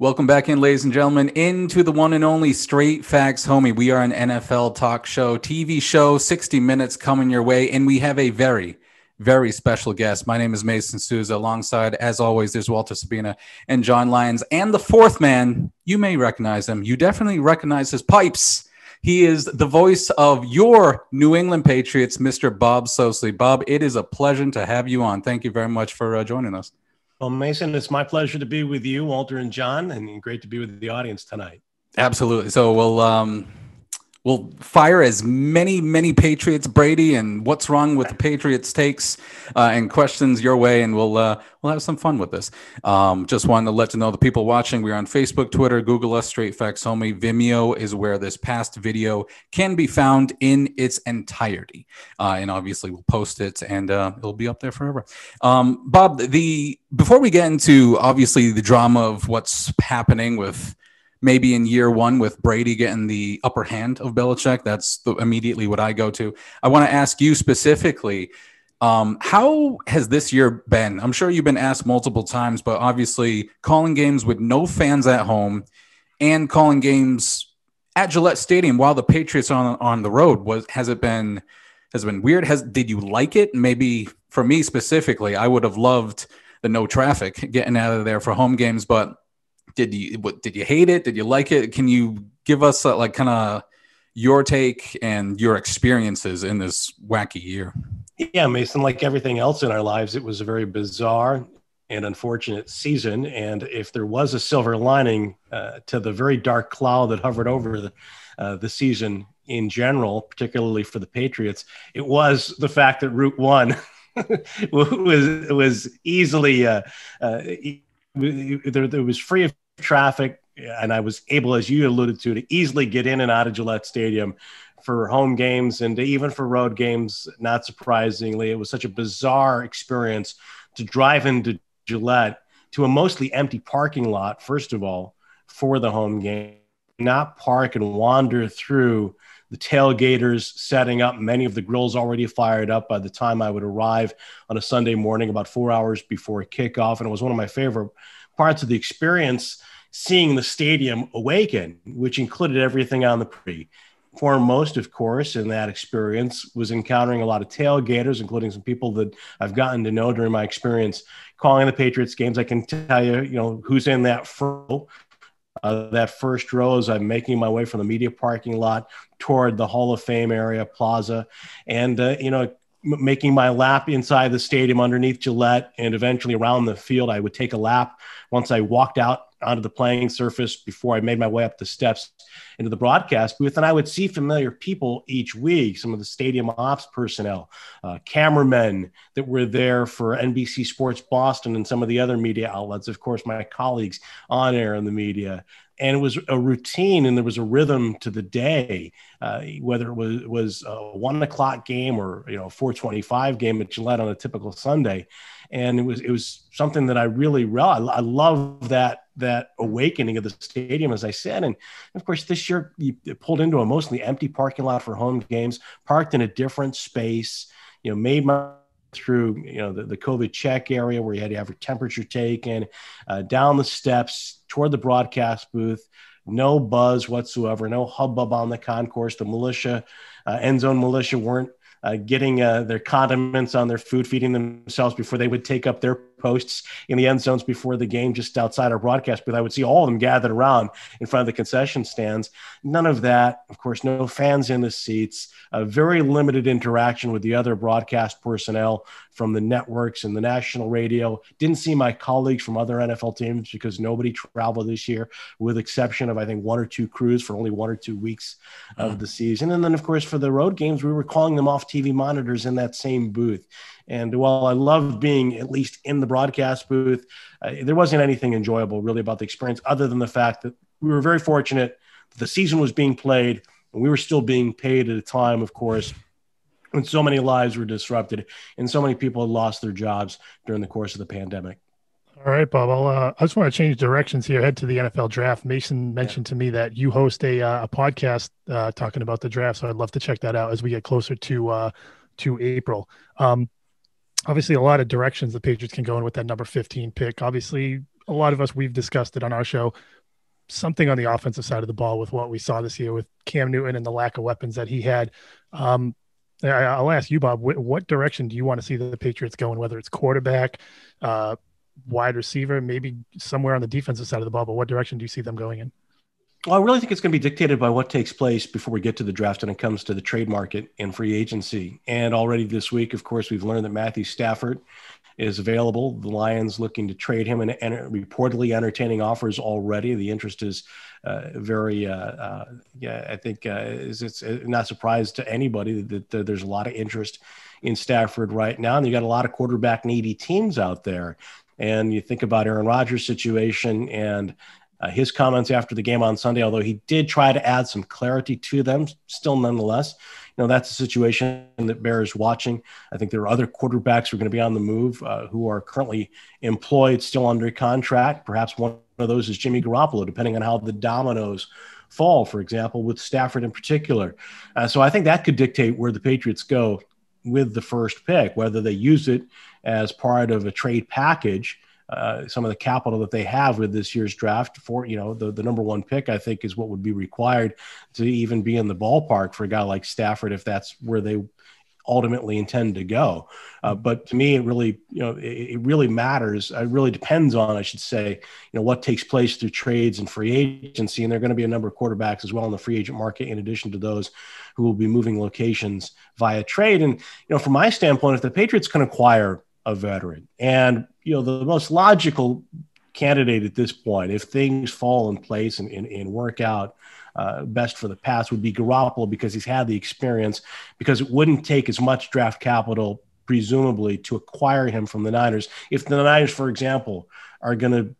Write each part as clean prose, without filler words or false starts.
Welcome back in, ladies and gentlemen, into the one and only Straight Facts Homie. We are an NFL talk show, TV show, 60 minutes coming your way, and we have a very, very special guest. My name is Mason Souza. Alongside, as always, there's Walter Sabina and John Lyons. And the fourth man, you may recognize him. You definitely recognize his pipes. He is the voice of your New England Patriots, Mr. Bob Socci. Bob, it is a pleasure to have you on. Thank you very much for joining us. Well, Mason, it's my pleasure to be with you, Walter and John, and great to be with the audience tonight. Absolutely. So we'll fire as many Patriots, Brady, and what's wrong with the Patriots takes and questions your way, and we'll have some fun with this. Just wanted to let you know the people watching, we're on Facebook, Twitter, Google us, Straight Facts Homie. Vimeo is where this past video can be found in its entirety, and obviously we'll post it, and it'll be up there forever. Bob, before we get into obviously the drama of what's happening with maybe in year one with Brady getting the upper hand of Belichick, that's immediately what I go to. I want to ask you specifically, how has this year been? I'm sure you've been asked multiple times, but obviously calling games with no fans at home and calling games at Gillette Stadium while the Patriots are on the road, has it been weird? Did you like it? Maybe for me specifically, I would have loved the no traffic getting out of there for home games, but did you hate it? Did you like it? Can you give us kind of your take and your experiences in this wacky year? Yeah, Mason, like everything else in our lives, it was a very bizarre and unfortunate season. And if there was a silver lining to the very dark cloud that hovered over the season in general, particularly for the Patriots, it was the fact that Route 1 was easily there was free of traffic, and I was able, as you alluded to easily get in and out of Gillette Stadium for home games and even for road games. Not surprisingly, it was such a bizarre experience to drive into Gillette to a mostly empty parking lot, first of all, for the home game, not park and wander through the tailgaters setting up, many of the grills already fired up by the time I would arrive on a Sunday morning, about 4 hours before kickoff. And it was one of my favorite parts of the experience, seeing the stadium awaken, which included everything on the pre. Foremost, of course, in that experience was encountering a lot of tailgaters, including some people that I've gotten to know during my experience calling the Patriots games. I can tell you, who's in that first row as I'm making my way from the media parking lot toward the Hall of Fame area plaza, and making my lap inside the stadium underneath Gillette and eventually around the field. I would take a lap once I walked out onto the playing surface before I made my way up the steps into the broadcast booth. And I would see familiar people each week, some of the stadium ops personnel, cameramen that were there for NBC Sports Boston and some of the other media outlets, of course, my colleagues on air in the media. And it was a routine, and there was a rhythm to the day, whether it was a 1 o'clock game or 4:25 game at Gillette on a typical Sunday. And it was something that I really I love that awakening of the stadium, as I said. And of course, this year you pulled into a mostly empty parking lot for home games, parked in a different space, made my through the COVID check area where you had to have your temperature taken, down the steps toward the broadcast booth. No buzz whatsoever, no hubbub on the concourse. The militia, end zone militia, weren't getting their condiments on their food, feeding themselves before they would take up their posts in the end zones before the game, just outside our broadcast booth. I would see all of them gathered around in front of the concession stands. None of that, of course, no fans in the seats, a very limited interaction with the other broadcast personnel from the networks and the national radio. Didn't see my colleagues from other NFL teams because nobody traveled this year, with exception of, I think, 1 or 2 crews for only 1 or 2 weeks of the season. And then, of course, for the road games, we were calling them off TV monitors in that same booth. And while I loved being at least in the broadcast booth, there wasn't anything enjoyable really about the experience, other than the fact that we were very fortunate that the season was being played and we were still being paid at a time, of course, when so many lives were disrupted and so many people had lost their jobs during the course of the pandemic. All right, Bob. I just want to change directions here, head to the NFL draft. Mason mentioned to me that you host a podcast talking about the draft, so I'd love to check that out as we get closer to April. Obviously, a lot of directions the Patriots can go in with that number 15 pick. Obviously, a lot of us, we've discussed it on our show, something on the offensive side of the ball with what we saw this year with Cam Newton and the lack of weapons that he had. I'll ask you, Bob, what direction do you want to see the Patriots going, whether it's quarterback, wide receiver, maybe somewhere on the defensive side of the ball, but what direction do you see them going in? Well, I really think it's going to be dictated by what takes place before we get to the draft when it comes to the trade market and free agency. And already this week, of course, we've learned that Matthew Stafford is available. The Lions looking to trade him and reportedly entertaining offers already. The interest is I think it's not a surprise to anybody that there's a lot of interest in Stafford right now. And you got a lot of quarterback needy teams out there. And you think about Aaron Rodgers' situation and his comments after the game on Sunday, although he did try to add some clarity to them, still nonetheless, that's a situation that bears watching. I think there are other quarterbacks who are going to be on the move who are currently employed, still under contract. Perhaps one of those is Jimmy Garoppolo, depending on how the dominoes fall, for example, with Stafford in particular. So I think that could dictate where the Patriots go with the first pick, whether they use it as part of a trade package. Some of the capital that they have with this year's draft for, the number one pick, I think, is what would be required to even be in the ballpark for a guy like Stafford, if that's where they ultimately intend to go. But to me, it really matters. It really depends on, I should say, what takes place through trades and free agency. And there are going to be a number of quarterbacks as well in the free agent market, in addition to those who will be moving locations via trade. And, from my standpoint, if the Patriots can acquire a veteran, and the most logical candidate at this point, if things fall in place and work out best for the Pats, would be Garoppolo, because he's had the experience, because it wouldn't take as much draft capital presumably to acquire him from the Niners. If the Niners, for example, are going to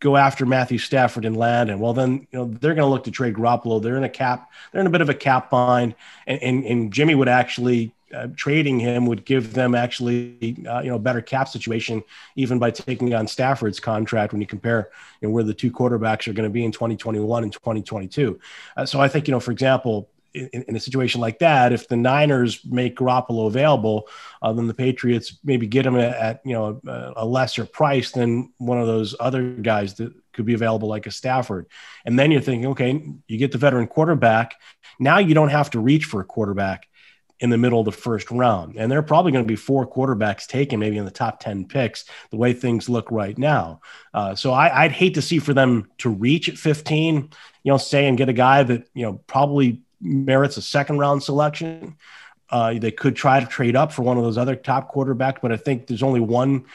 go after Matthew Stafford and land him, well, then they're going to look to trade Garoppolo. They're in a bit of a cap bind, and Jimmy would actually trading him would give them actually a better cap situation, even by taking on Stafford's contract when you compare where the two quarterbacks are going to be in 2021 and 2022. So I think for example, in a situation like that, if the Niners make Garoppolo available, then the Patriots maybe get him at a lesser price than one of those other guys that could be available, like a Stafford. And then you're thinking, okay, you get the veteran quarterback. Now you don't have to reach for a quarterback in the middle of the first round. And there are probably going to be 4 quarterbacks taken maybe in the top 10 picks, the way things look right now. So I'd hate to see for them to reach at 15, say, and get a guy that, probably merits a second round selection. They could try to trade up for one of those other top quarterbacks, but I think there's only one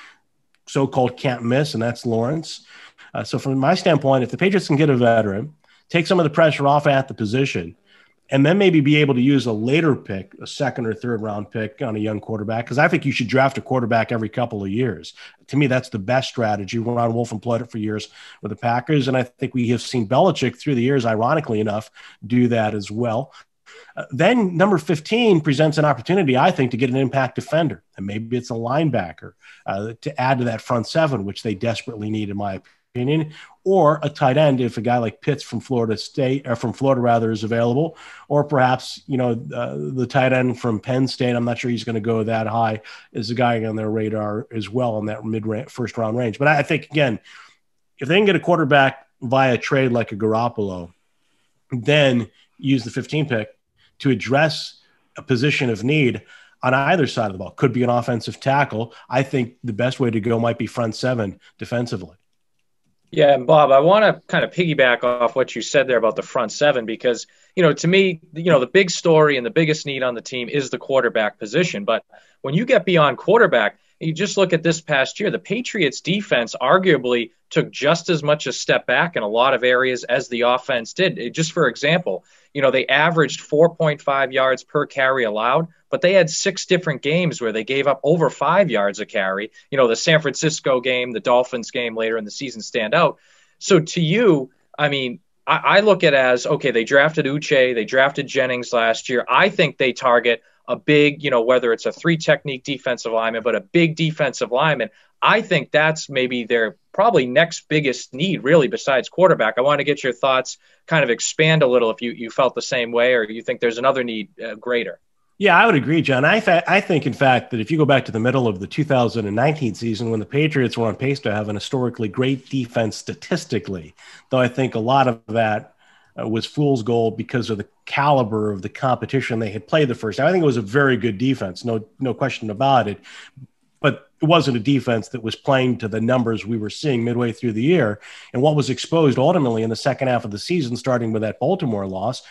so-called can't miss, and that's Lawrence. So from my standpoint, if the Patriots can get a veteran, take some of the pressure off at the position, and then maybe be able to use a later pick, a second or third round pick on a young quarterback, because I think you should draft a quarterback every couple of years. To me, that's the best strategy. Ron Wolf employed it for years with the Packers, and I think we have seen Belichick through the years, ironically enough, do that as well. Then number 15 presents an opportunity, I think, to get an impact defender, and maybe it's a linebacker to add to that front seven, which they desperately need, in my opinion, or a tight end if a guy like Pitts from Florida is available, or perhaps the tight end from Penn State. I'm not sure he's going to go that high, is a guy on their radar as well in that first round range. But I think, again, if they can get a quarterback via trade like a Garoppolo, then use the 15 pick to address a position of need on either side of the ball. Could be an offensive tackle. I think the best way to go might be front seven defensively. Yeah, and Bob, I want to kind of piggyback off what you said there about the front seven, because, to me, the big story and the biggest need on the team is the quarterback position. But when you get beyond quarterback, you just look at this past year, the Patriots defense arguably took just as much a step back in a lot of areas as the offense did. Just for example, they averaged 4.5 yards per carry allowed, but they had 6 different games where they gave up over 5 yards a carry. The San Francisco game, the Dolphins game later in the season stand out. So to you, I look at it as, okay, they drafted Uche, they drafted Jennings last year. I think they target a big, whether it's a 3-technique defensive lineman, but a big defensive lineman. I think that's maybe their probably next biggest need, really, besides quarterback. I want to get your thoughts, kind of expand a little if you felt the same way, or you think there's another need greater. Yeah, I would agree, John. I think, in fact, that if you go back to the middle of the 2019 season when the Patriots were on pace to have an historically great defense statistically, though I think a lot of that was fool's gold because of the caliber of the competition they had played the first time. I think it was a very good defense, no question about it. But it wasn't a defense that was playing to the numbers we were seeing midway through the year. And what was exposed ultimately in the second half of the season, starting with that Baltimore loss,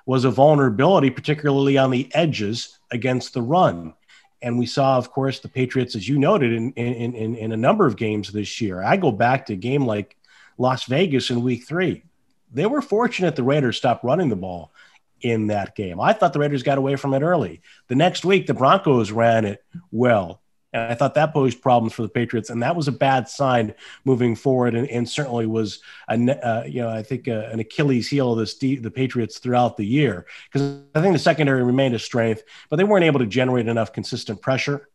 was a vulnerability, particularly on the edges against the run. And we saw, of course, the Patriots, as you noted, in a number of games this year. I go back to a game like Las Vegas in week 3. They were fortunate the Raiders stopped running the ball in that game. I thought the Raiders got away from it early. The next week, the Broncos ran it well. And I thought that posed problems for the Patriots, and that was a bad sign moving forward, and certainly was, I think an Achilles heel of the Patriots throughout the year, because I think the secondary remained a strength, but they weren't able to generate enough consistent pressure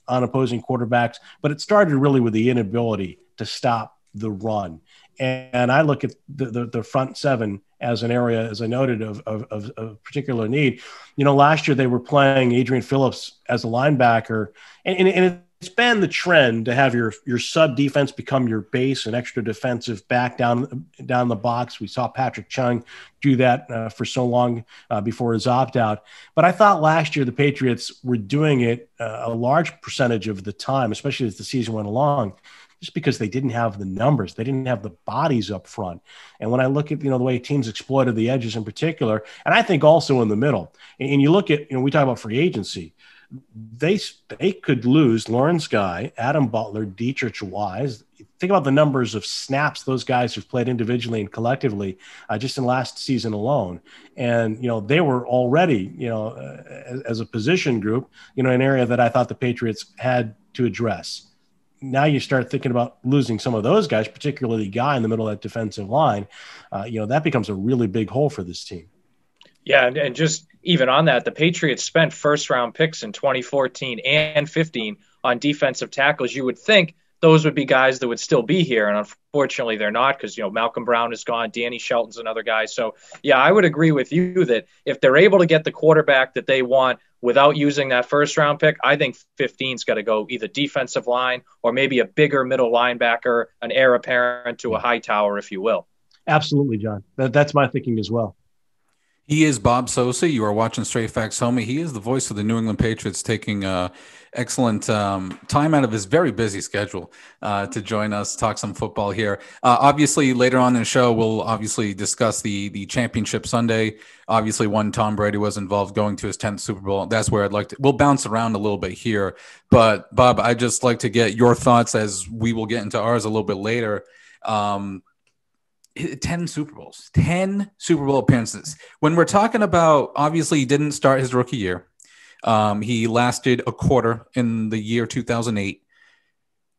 on opposing quarterbacks. But it started really with the inability to stop the run. And I look at the front seven as an area, as I noted, of particular need. Last year they were playing Adrian Phillips as a linebacker, and it's been the trend to have your sub defense become your base, an extra defensive back down the box. We saw Patrick Chung do that for so long before his opt-out. But I thought last year the Patriots were doing it a large percentage of the time, especially as the season went along, just because they didn't have the numbers. They didn't have the bodies up front. And when I look at, the way teams exploited the edges in particular, and I think also in the middle, and you look at, we talk about free agency, they could lose Lawrence Guy, Adam Butler, Dietrich Wise. Think about the numbers of snaps those guys have played individually and collectively just in last season alone. And, they were already, as a position group, an area that I thought the Patriots had to address. Now you start thinking about losing some of those guys, particularly Guy in the middle of that defensive line. That becomes a really big hole for this team. Yeah, and just even on that, the Patriots spent first-round picks in 2014 and 15 on defensive tackles. You would think those would be guys that would still be here, and unfortunately they're not because, Malcolm Brown is gone, Danny Shelton's another guy. So, yeah, I would agree with you that if they're able to get the quarterback that they want without using that first-round pick, I think 15's got to go either defensive line or maybe a bigger middle linebacker, an heir apparent to a Hightower, if you will. Absolutely, John. That's my thinking as well. He is Bob Socci. You are watching Straight Facts Homie. He is the voice of the New England Patriots, taking excellent time out of his very busy schedule to join us, talk some football here. Obviously, later on in the show, we'll obviously discuss the championship Sunday. Obviously, one Tom Brady was involved going to his 10th Super Bowl. That's where we'll bounce around a little bit here. But, Bob, I'd just like to get your thoughts as we will get into ours a little bit later. 10 Super Bowls, 10 Super Bowl appearances. When we're talking about, obviously, he didn't start his rookie year. He lasted a quarter in the year 2008.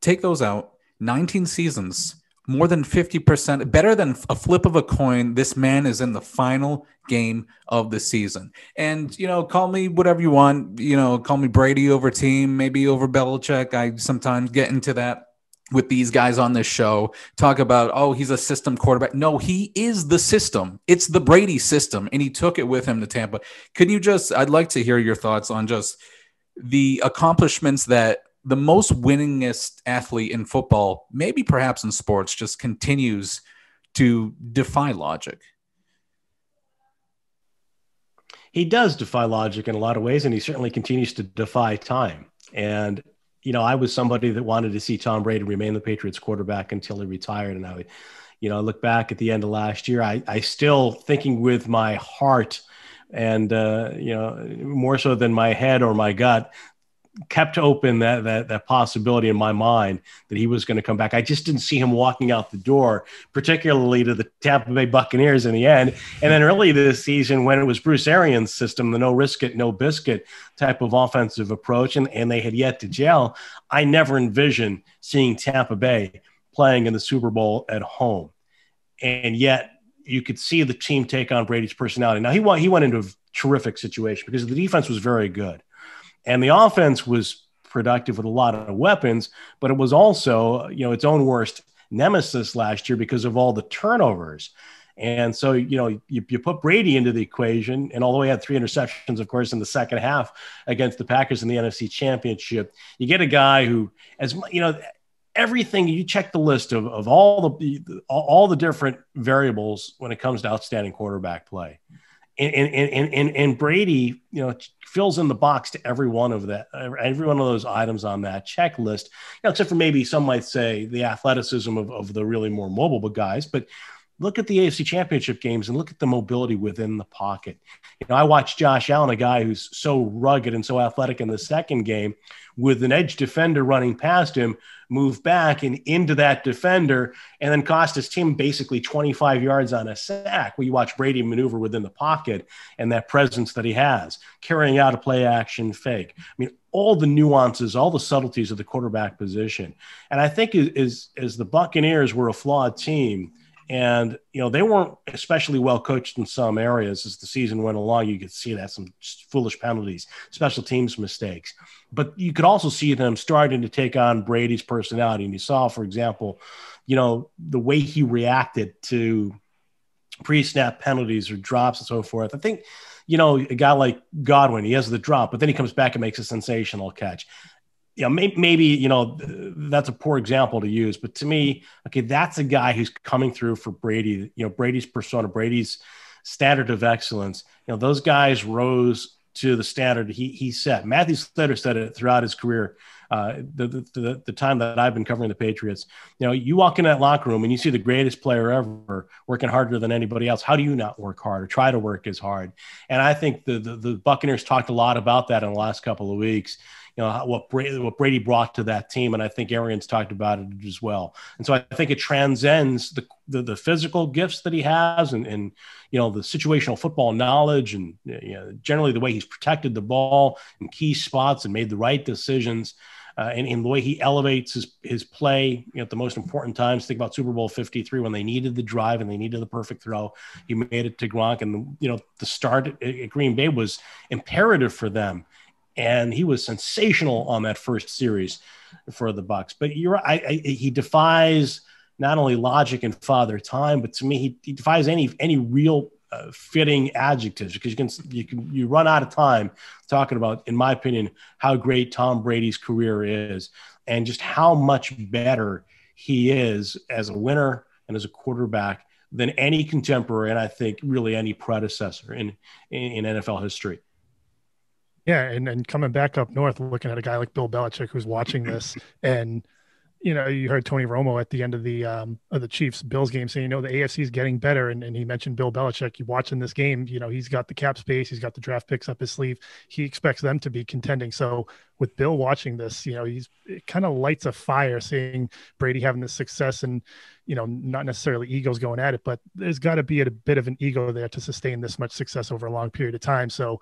Take those out. 19 seasons, more than 50%, better than a flip of a coin. This man is in the final game of the season. And, call me whatever you want. Call me Brady over team, maybe over Belichick. I sometimes get into that with these guys on this show, talk about, oh, he's a system quarterback. No, he is the system. It's the Brady system, and he took it with him to Tampa. I'd like to hear your thoughts on just the accomplishments that the most winningest athlete in football, maybe perhaps in sports, just continues to defy logic. He does defy logic in a lot of ways, and he certainly continues to defy time. And I was somebody that wanted to see Tom Brady remain the Patriots quarterback until he retired. And I look back at the end of last year, I still thinking with my heart and, more so than my head or my gut, kept open that possibility in my mind that he was going to come back. I just didn't see him walking out the door, particularly to the Tampa Bay Buccaneers in the end. And then early this season, when it was Bruce Arians' system, the no risk it, no biscuit type of offensive approach, and they had yet to gel, I never envisioned seeing Tampa Bay playing in the Super Bowl at home. And yet you could see the team take on Brady's personality. Now he went into a terrific situation because the defense was very good. And the offense was productive with a lot of weapons, but it was also, its own worst nemesis last year because of all the turnovers. And so, you put Brady into the equation, and although he had 3 interceptions, of course, in the second half against the Packers in the NFC Championship, you get a guy who, everything, you check the list of all the different variables when it comes to outstanding quarterback play. And Brady, fills in the box to every one of those items on that checklist, except for maybe some might say the athleticism of the really more mobile guys. But look at the AFC Championship games and look at the mobility within the pocket. I watched Josh Allen, a guy who's so rugged and so athletic in the second game, with an edge defender running past him, move back and into that defender, and then cost his team basically 25 yards on a sack. Where you watch Brady maneuver within the pocket and that presence that he has, carrying out a play action fake. I mean, all the nuances, all the subtleties of the quarterback position. And I think as the Buccaneers were a flawed team, and, they weren't especially well coached in some areas. As the season went along, you could see that some foolish penalties, special teams mistakes. But you could also see them starting to take on Brady's personality. And you saw, for example, the way he reacted to pre-snap penalties or drops and so forth. I think, a guy like Godwin, he has the drop, but then he comes back and makes a sensational catch. Maybe that's a poor example to use, but to me, okay, that's a guy who's coming through for Brady. Brady's persona, Brady's standard of excellence. Those guys rose to the standard he set. Matthew Slater said it throughout his career. The time that I've been covering the Patriots, you walk in that locker room and you see the greatest player ever working harder than anybody else. How do you not work hard or try to work as hard? And I think the Buccaneers talked a lot about that in the last couple of weeks. What Brady brought to that team. And I think Arians talked about it as well. And so I think it transcends the physical gifts that he has and the situational football knowledge and generally the way he's protected the ball in key spots and made the right decisions. And in the way he elevates his play at the most important times. Think about Super Bowl 53 when they needed the drive and they needed the perfect throw. He made it to Gronk. And, the start at Green Bay was imperative for them. And he was sensational on that first series for the Bucs. But he defies not only logic and father time, but to me, he defies any real fitting adjectives because you run out of time talking about, in my opinion, how great Tom Brady's career is and just how much better he is as a winner and as a quarterback than any contemporary and I think really any predecessor in NFL history. Yeah, and coming back up north, looking at a guy like Bill Belichick who's watching this, and you heard Tony Romo at the end of the Chiefs Bills game saying, the AFC is getting better, and he mentioned Bill Belichick. You watching this game, he's got the cap space, he's got the draft picks up his sleeve. He expects them to be contending. So with Bill watching this, it kind of lights a fire seeing Brady having this success and not necessarily egos going at it, but there's got to be a bit of an ego there to sustain this much success over a long period of time. So,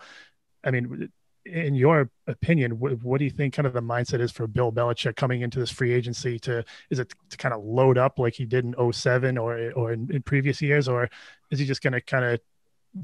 I mean, in your opinion, what do you think kind of the mindset is for Bill Belichick coming into this free agency is it to kind of load up like he did in 2007 or in previous years, or is he just going to kind of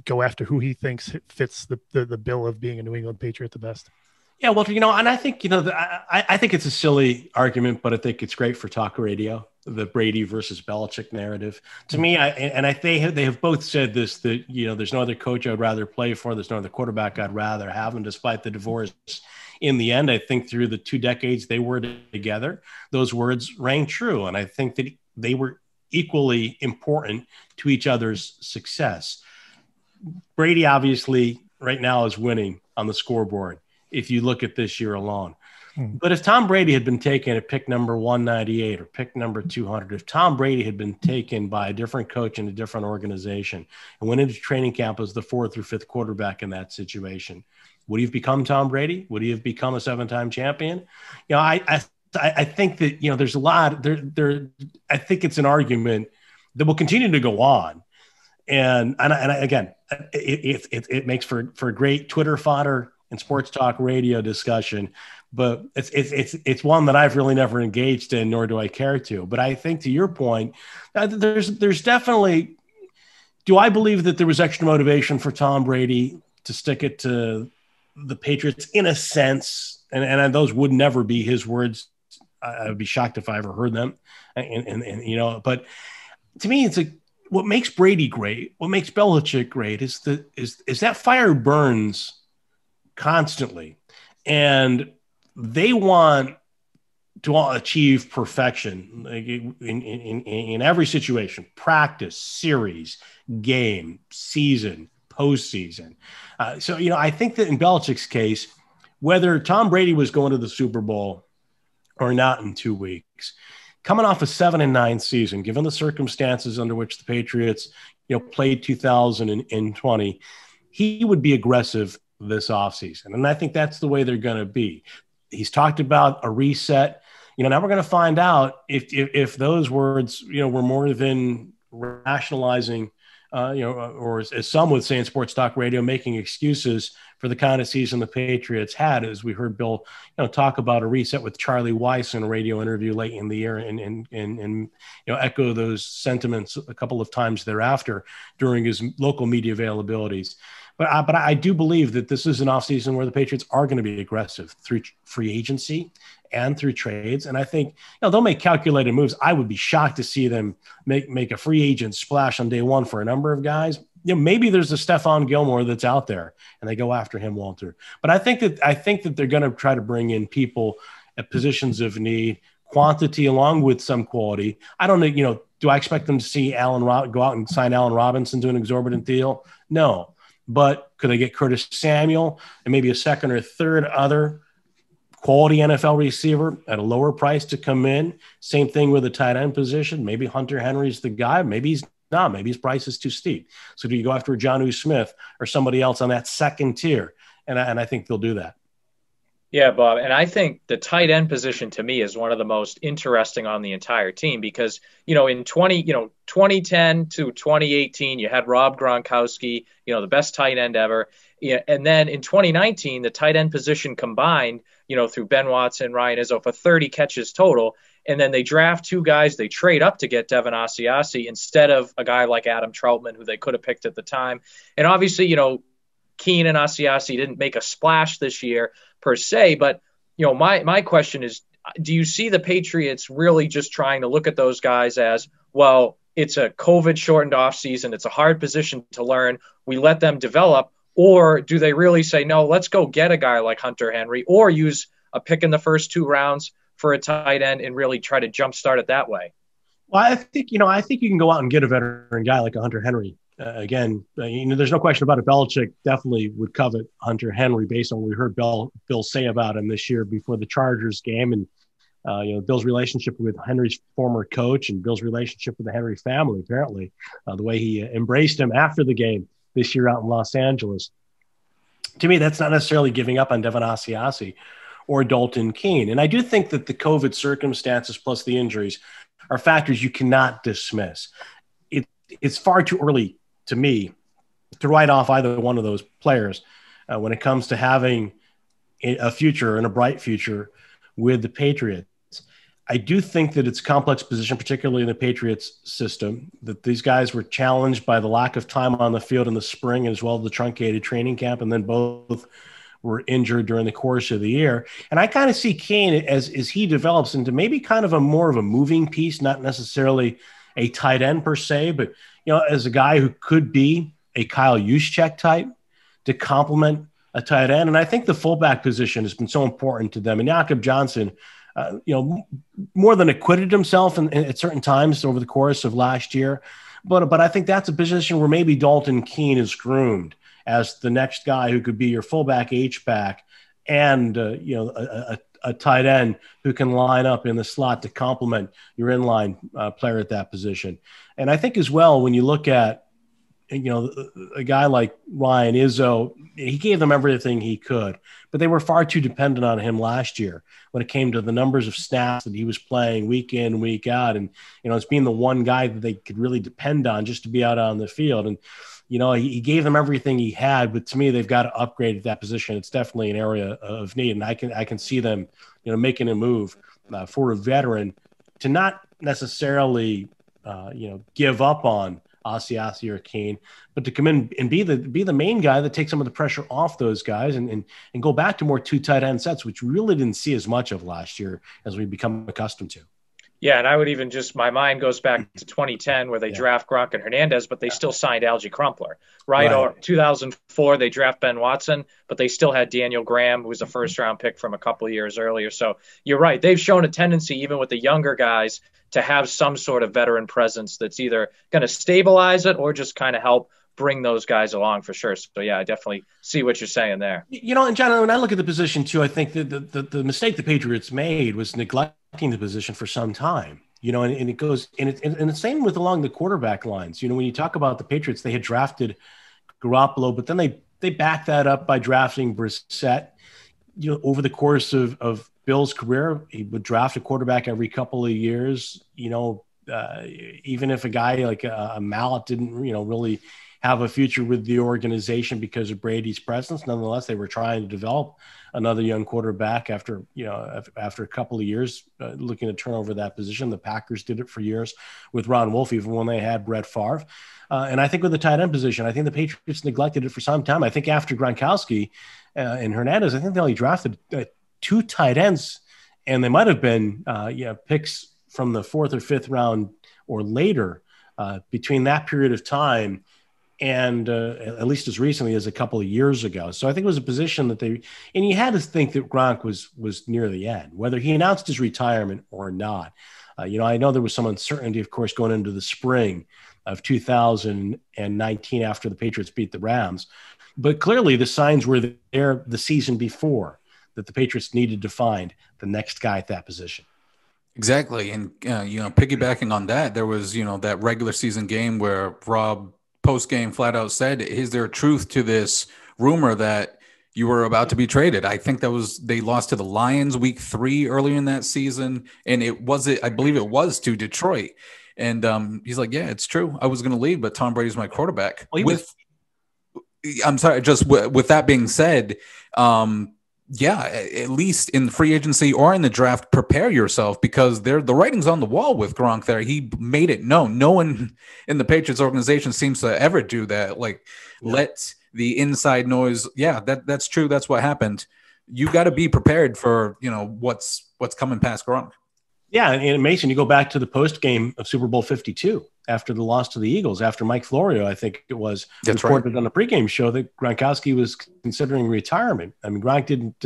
go after who he thinks fits the bill of being a New England Patriot the best? Yeah, well, and I think, I think it's a silly argument, but I think it's great for talk radio, the Brady versus Belichick narrative. To me, they have both said this, that, there's no other coach I'd rather play for. There's no other quarterback I'd rather have. And despite the divorce, in the end, I think through the 2 decades they were together, those words rang true. And I think that they were equally important to each other's success. Brady obviously right now is winning on the scoreboard if you look at this year alone. But if Tom Brady had been taken at pick number 198 or pick number 200, if Tom Brady had been taken by a different coach in a different organization and went into training camp as the 4th or 5th quarterback in that situation, would he have become Tom Brady? Would he have become a 7-time champion? I think that, there's a lot there. I think it's an argument that will continue to go on. And again, it makes for great Twitter fodder and sports talk radio discussion, but it's one that I've really never engaged in, nor do I care to. But I think to your point, there's definitely, do I believe that there was extra motivation for Tom Brady to stick it to the Patriots in a sense? And those would never be his words. I would be shocked if I ever heard them. And but to me, what makes Brady great, what makes Belichick great is that fire burns constantly, and they want to achieve perfection in every situation: practice, series, game, season, postseason. So I think that in Belichick's case, whether Tom Brady was going to the Super Bowl or not in 2 weeks, coming off a 7-9 season, given the circumstances under which the Patriots, played 2020, he would be aggressive this offseason. And I think that's the way they're going to be. He's talked about a reset. Now we're going to find out if those words, were more than rationalizing, or as some would say in sports talk radio, making excuses for the kind of season the Patriots had. As we heard Bill, talk about a reset with Charlie Weiss in a radio interview late in the year, and echo those sentiments a couple of times thereafter during his local media availabilities. But I do believe that this is an offseason where the Patriots are going to be aggressive through free agency and through trades. And I think they'll make calculated moves. I would be shocked to see them make a free agent splash on day one for a number of guys. Maybe there's a Stephon Gilmore that's out there and they go after him, Walter. But I think that they're going to try to bring in people at positions of need, quantity along with some quality. I don't know, do I expect them to see go out and sign Allen Robinson to an exorbitant deal? No. But could they get Curtis Samuel and maybe a second or third other quality NFL receiver at a lower price to come in? Same thing with the tight end position. Maybe Hunter Henry's the guy. Maybe he's not. Maybe his price is too steep. So do you go after Jonnu Smith or somebody else on that second tier? And I think they'll do that. Yeah, Bob. And I think the tight end position to me is one of the most interesting on the entire team because, in 2010 to 2018, you had Rob Gronkowski, the best tight end ever. Yeah, and then in 2019, the tight end position combined, through Ben Watson, Ryan Izzo for 30 catches total. And then they draft two guys. They trade up to get Devin Asiasi instead of a guy like Adam Troutman, who they could have picked at the time. And obviously, Keene and Asiasi didn't make a splash this year per se, but my question is, do you see the Patriots really just trying to look at those guys as, well, it's a COVID shortened off season, it's a hard position to learn, we let them develop, or do they really say, no, let's go get a guy like Hunter Henry or use a pick in the first 2 rounds for a tight end and really try to jumpstart it that way? Well, I think you can go out and get a veteran guy like a Hunter Henry. Again, there's no question about it. Belichick definitely would covet Hunter Henry based on what we heard Bill say about him this year before the Chargers game, and Bill's relationship with Henry's former coach and Bill's relationship with the Henry family. Apparently, the way he embraced him after the game this year out in Los Angeles. To me, that's not necessarily giving up on Devin Asiasi or Dalton Keene. And I do think that the COVID circumstances plus the injuries are factors you cannot dismiss. It's far too early to me to write off either one of those players when it comes to having a future and a bright future with the Patriots. I do think that it's a complex position, particularly in the Patriots system, that these guys were challenged by the lack of time on the field in the spring as well as the truncated training camp, and then both were injured during the course of the year. And I kind of see Kane as he develops into maybe kind of more of a moving piece, not necessarily a tight end per se, but as a guy who could be a Kyle Juszczyk type to complement a tight end. And I think the fullback position has been so important to them. And Jakob Johnson, more than acquitted himself at certain times over the course of last year. But I think that's a position where maybe Dalton Keene is groomed as the next guy who could be your fullback H-back and, a tight end who can line up in the slot to complement your inline player at that position. And I think as well, when you look at, a guy like Ryan Izzo, he gave them everything he could, but they were far too dependent on him last year when it came to the numbers of snaps that he was playing week in, week out. And, it's being the one guy that they could really depend on just to be out on the field. And, he gave them everything he had, but to me, they've got to upgrade at that position. It's definitely an area of need. And I can see them, making a move for a veteran to not necessarily, give up on Asiasi or Kane, but to come in and be the main guy that takes some of the pressure off those guys and go back to more 2 tight end sets, which we really didn't see as much of last year as we become accustomed to. Yeah, and I would even just, my mind goes back to 2010 where they draft Gronk and Hernandez, but they still signed Algie Crumpler, right? Or 2004 they draft Ben Watson, but they still had Daniel Graham, who was a first round pick from a couple of years earlier. So you're right. They've shown a tendency, even with the younger guys, to have some sort of veteran presence that's either going to stabilize it or just kind of help bring those guys along for sure. So yeah, I definitely see what you're saying there. And John, when I look at the position too, I think that the mistake the Patriots made was neglecting the position for some time. And it goes, and the same with along the quarterback lines. When you talk about the Patriots, they had drafted Garoppolo, but then they backed that up by drafting Brissett. Over the course of Bill's career, he would draft a quarterback every couple of years. Even if a guy like a Mallet didn't, really have a future with the organization because of Brady's presence. Nonetheless, they were trying to develop another young quarterback after a couple of years looking to turn over that position. The Packers did it for years with Ron Wolf, even when they had Brett Favre. And I think with the tight end position, I think the Patriots neglected it for some time. I think after Gronkowski and Hernandez, I think they only drafted 2 tight ends, and they might have been picks from the 4th or 5th round or later between that period of time and at least as recently as a couple of years ago. So I think it was a position that and you had to think that Gronk was near the end, whether he announced his retirement or not. I know there was some uncertainty, of course, going into the spring of 2019 after the Patriots beat the Rams, but clearly the signs were there the season before that the Patriots needed to find the next guy at that position. Exactly. And, piggybacking on that, there was, that regular season game where Rob post-game flat out said, is there truth to this rumor that you were about to be traded? I think they lost to the Lions week 3 earlier in that season. And I believe it was to Detroit. And he's like, yeah, it's true. I was going to leave, but Tom Brady's my quarterback. I'm sorry, just with that being said, at least in the free agency or in the draft, prepare yourself because the writing's on the wall with Gronk there. He made it known. No one in the Patriots organization seems to ever do that. Let the inside noise. Yeah, that's true. That's what happened. You got to be prepared for, what's coming past Gronk. Yeah. And Mason, you go back to the post game of Super Bowl 52 after the loss to the Eagles, after Mike Florio, I think it was, reported on the pregame show that Gronkowski was considering retirement. I mean, Gronk didn't,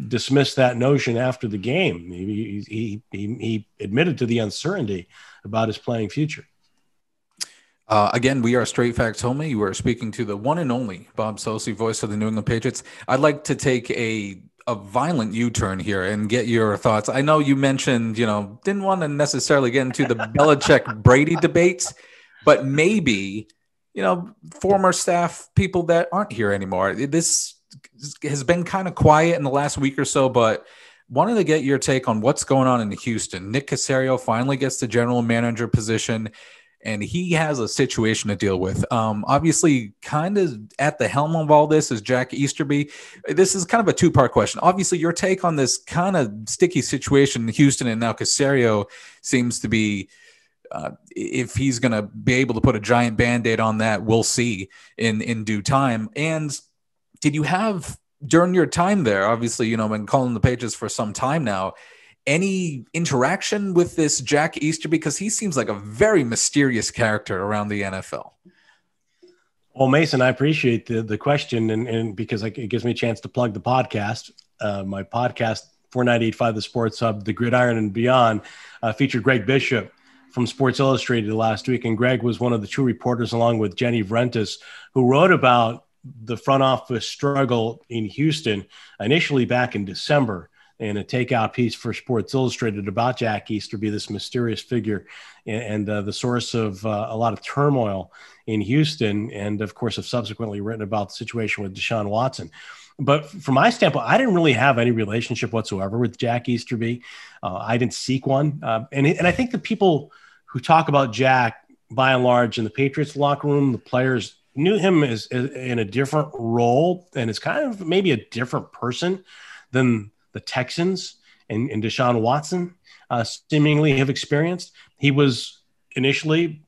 dismiss that notion after the game. He admitted to the uncertainty about his playing future. Again, we are Straight Facts Only. You are speaking to the one and only Bob Socci, voice of the New England Patriots. I'd like to take a violent U-turn here and get your thoughts. I know you mentioned, didn't want to necessarily get into the Belichick Brady debates, but maybe, former staff people that aren't here anymore. This has been kind of quiet in the last week or so, but wanted to get your take on what's going on in Houston. Nick Caserio finally gets the general manager position, and he has a situation to deal with. Obviously, kind of at the helm of all this is Jack Easterby. This is kind of a 2-part question. Obviously, your take on this kind of sticky situation in Houston, and now Caserio seems to be, if he's going to be able to put a giant Band-Aid on that, we'll see in due time. And did you have, during your time there, obviously, been calling the Patriots for some time now, any interaction with this Jack Easterby? Because he seems like a very mysterious character around the NFL. Well, Mason, I appreciate the question, and because it gives me a chance to plug the podcast. My podcast, 498.5 The Sports Hub, The Gridiron and Beyond, featured Greg Bishop from Sports Illustrated last week. And Greg was one of the 2 reporters, along with Jenny Vrentas, who wrote about the front office struggle in Houston initially back in December, in a takeout piece for Sports Illustrated about Jack Easterby, this mysterious figure and the source of a lot of turmoil in Houston. And of course, have subsequently written about the situation with Deshaun Watson. But from my standpoint, I didn't really have any relationship whatsoever with Jack Easterby. I didn't seek one. And I think the people who talk about Jack, by and large, in the Patriots locker room, the players knew him as in a different role, and it's kind of maybe a different person than the Texans and Deshaun Watson seemingly have experienced. He was initially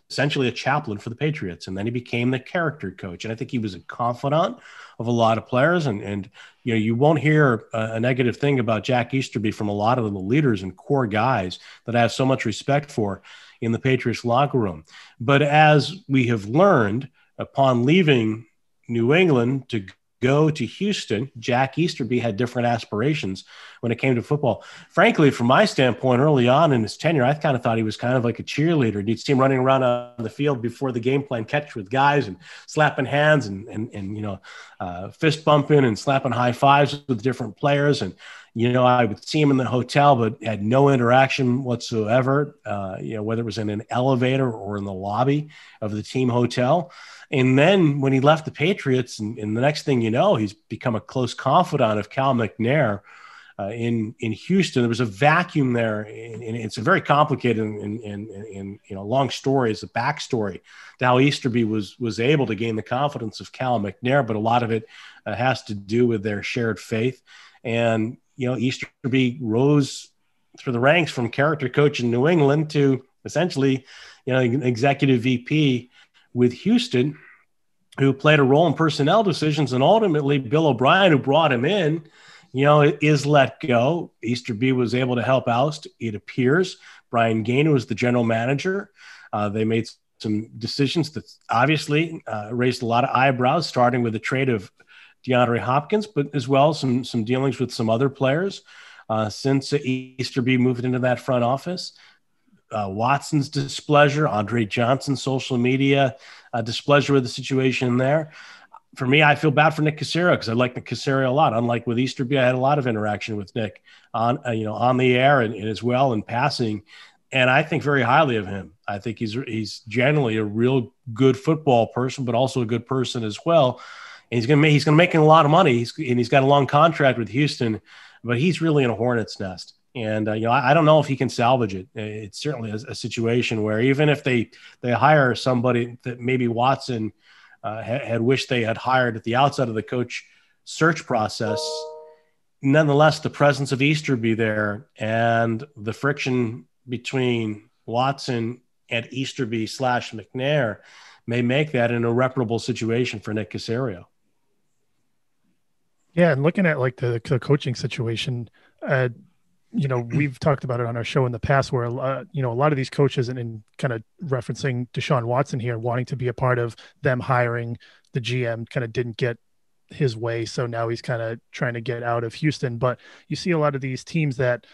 essentially a chaplain for the Patriots. And then he became the character coach. And I think he was a confidant of a lot of players. And you know, you won't hear a negative thing about Jack Easterby from a lot of the leaders and core guys that I have so much respect for in the Patriots locker room. But as we have learned upon leaving New England to go to Houston, Jack Easterby had different aspirations when it came to football. Frankly, from my standpoint, early on in his tenure, I kind of thought he was kind of like a cheerleader. You'd see him running around on the field before the game plan catch with guys and slapping hands and you know, fist bumping and slapping high fives with different players. And, you know, I would see him in the hotel, but had no interaction whatsoever, you know, whether it was in an elevator or in the lobby of the team hotel. And then when he left the Patriots, and the next thing you know, he's become a close confidant of Cal McNair in Houston. There was a vacuum there, and it's a very complicated and you know, long story. It's a backstory to how Easterby was able to gain the confidence of Cal McNair, but a lot of it has to do with their shared faith. And you know, Easterby rose through the ranks from character coach in New England to essentially, you know, executive VP with Houston, who played a role in personnel decisions. And ultimately Bill O'Brien, who brought him in, you know, is let go. Easterby was able to help out, it appears. Brian Gaynor was the general manager. They made some decisions that obviously raised a lot of eyebrows, starting with the trade of DeAndre Hopkins, but as well some dealings with some other players since Easterby moved into that front office. Watson's displeasure, Andre Johnson's social media displeasure with the situation there. For me, I feel bad for Nick Caserio because I like Nick Caserio a lot. Unlike with Easterby, I had a lot of interaction with Nick on you know, on the air and as well in passing, and I think very highly of him. I think he's generally a real good football person, but also a good person as well. And he's going to make a lot of money. He's got a long contract with Houston, but he's really in a hornet's nest. And, you know, I don't know if he can salvage it. It's certainly a situation where even if they hire somebody that maybe Watson had wished they had hired at the outset of the coach search process, nonetheless, the presence of Easterby there and the friction between Watson and Easterby / McNair may make that an irreparable situation for Nick Caserio. Yeah, and looking at like the coaching situation, you know, we've talked about it on our show in the past where, you know, a lot of these coaches and kind of referencing Deshaun Watson here, wanting to be a part of them hiring the GM kind of didn't get his way. So now he's kind of trying to get out of Houston. But you see a lot of these teams that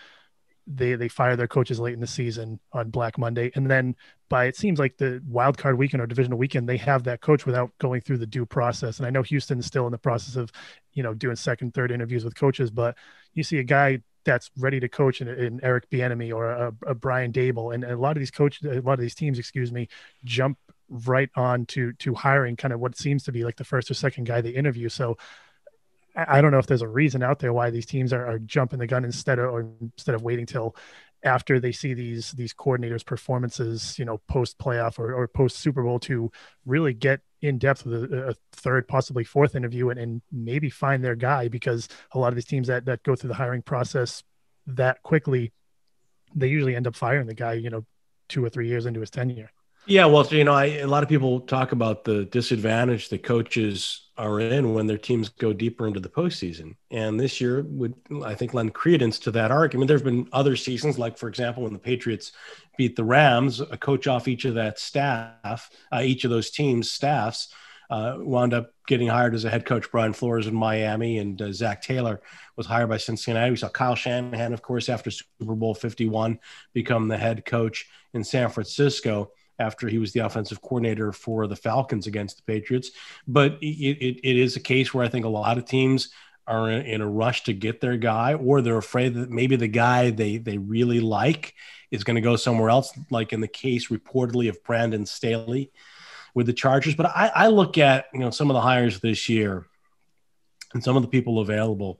they fire their coaches late in the season on Black Monday. And then it seems like the wild card weekend or divisional weekend, they have that coach without going through the due process. And I know Houston is still in the process of, you know, doing second, third interviews with coaches, but you see a guy that's ready to coach in Eric Bieniemy or a Brian Dable. And a lot of these teams, jump right on to hiring kind of what seems to be like the first or second guy they interview. So I don't know if there's a reason out there why these teams are jumping the gun instead of waiting till after they see these coordinators' performances, you know, post playoff or post Super Bowl to really get in depth with a third, possibly fourth interview and maybe find their guy, because a lot of these teams that go through the hiring process that quickly, they usually end up firing the guy, you know, 2 or 3 years into his tenure. Yeah, well, you know, a lot of people talk about the disadvantage that coaches are in when their teams go deeper into the postseason. And this year would, I think, lend credence to that argument. There have been other seasons, like, for example, when the Patriots beat the Rams, a coach off each of those teams' staffs wound up getting hired as a head coach. Brian Flores in Miami, and Zach Taylor was hired by Cincinnati. We saw Kyle Shanahan, of course, after Super Bowl 51, become the head coach in San Francisco after he was the offensive coordinator for the Falcons against the Patriots. But it is a case where I think a lot of teams are in a rush to get their guy, or they're afraid that maybe the guy they really like is going to go somewhere else, like in the case reportedly of Brandon Staley with the Chargers. But I look at, you know, some of the hires this year and some of the people available.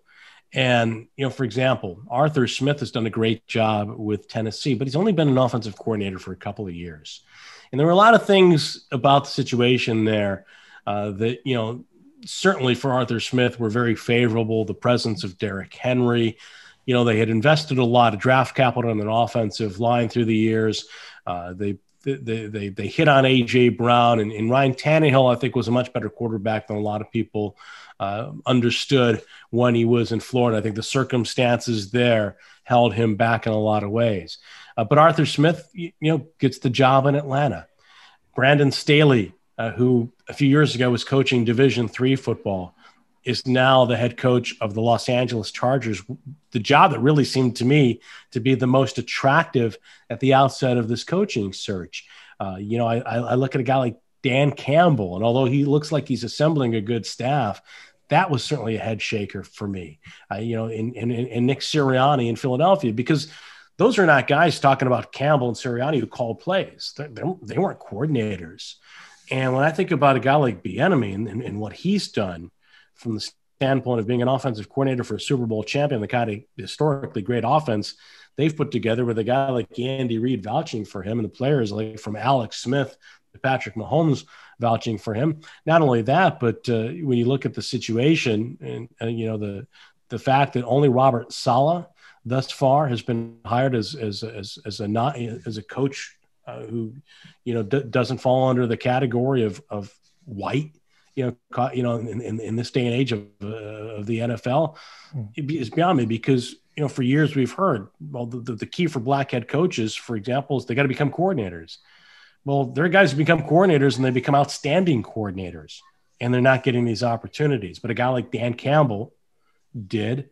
And, you know, for example, Arthur Smith has done a great job with Tennessee, but he's only been an offensive coordinator for a couple of years. And there were a lot of things about the situation there that, you know, certainly for Arthur Smith were very favorable. The presence of Derrick Henry, you know, they had invested a lot of draft capital in an offensive line through the years. They they hit on A.J. Brown, and Ryan Tannehill, I think, was a much better quarterback than a lot of people understood when he was in Florida. I think the circumstances there held him back in a lot of ways. But Arthur Smith, gets the job in Atlanta. Brandon Staley, who a few years ago was coaching Division III football, is now the head coach of the Los Angeles Chargers, the job that really seemed to me to be the most attractive at the outset of this coaching search. I look at a guy like Dan Campbell, and although he looks like he's assembling a good staff, that was certainly a head shaker for me, in Nick Sirianni in Philadelphia, because those are not guys talking about Campbell and Sirianni who call plays. They weren't coordinators. And when I think about a guy like Bieniemy and what he's done from the standpoint of being an offensive coordinator for a Super Bowl champion, the kind of historically great offense they've put together with a guy like Andy Reid vouching for him, and the players like from Alex Smith to Patrick Mahomes vouching for him. Not only that, but when you look at the situation and the fact that only Robert Saleh thus far has been hired as a coach who doesn't fall under the category of white, in this day and age of the NFL, is beyond me, because for years we've heard, well, the key for black head coaches, for example, is they got to become coordinators. Well, there are guys who become coordinators and they become outstanding coordinators, and they're not getting these opportunities. But a guy like Dan Campbell did,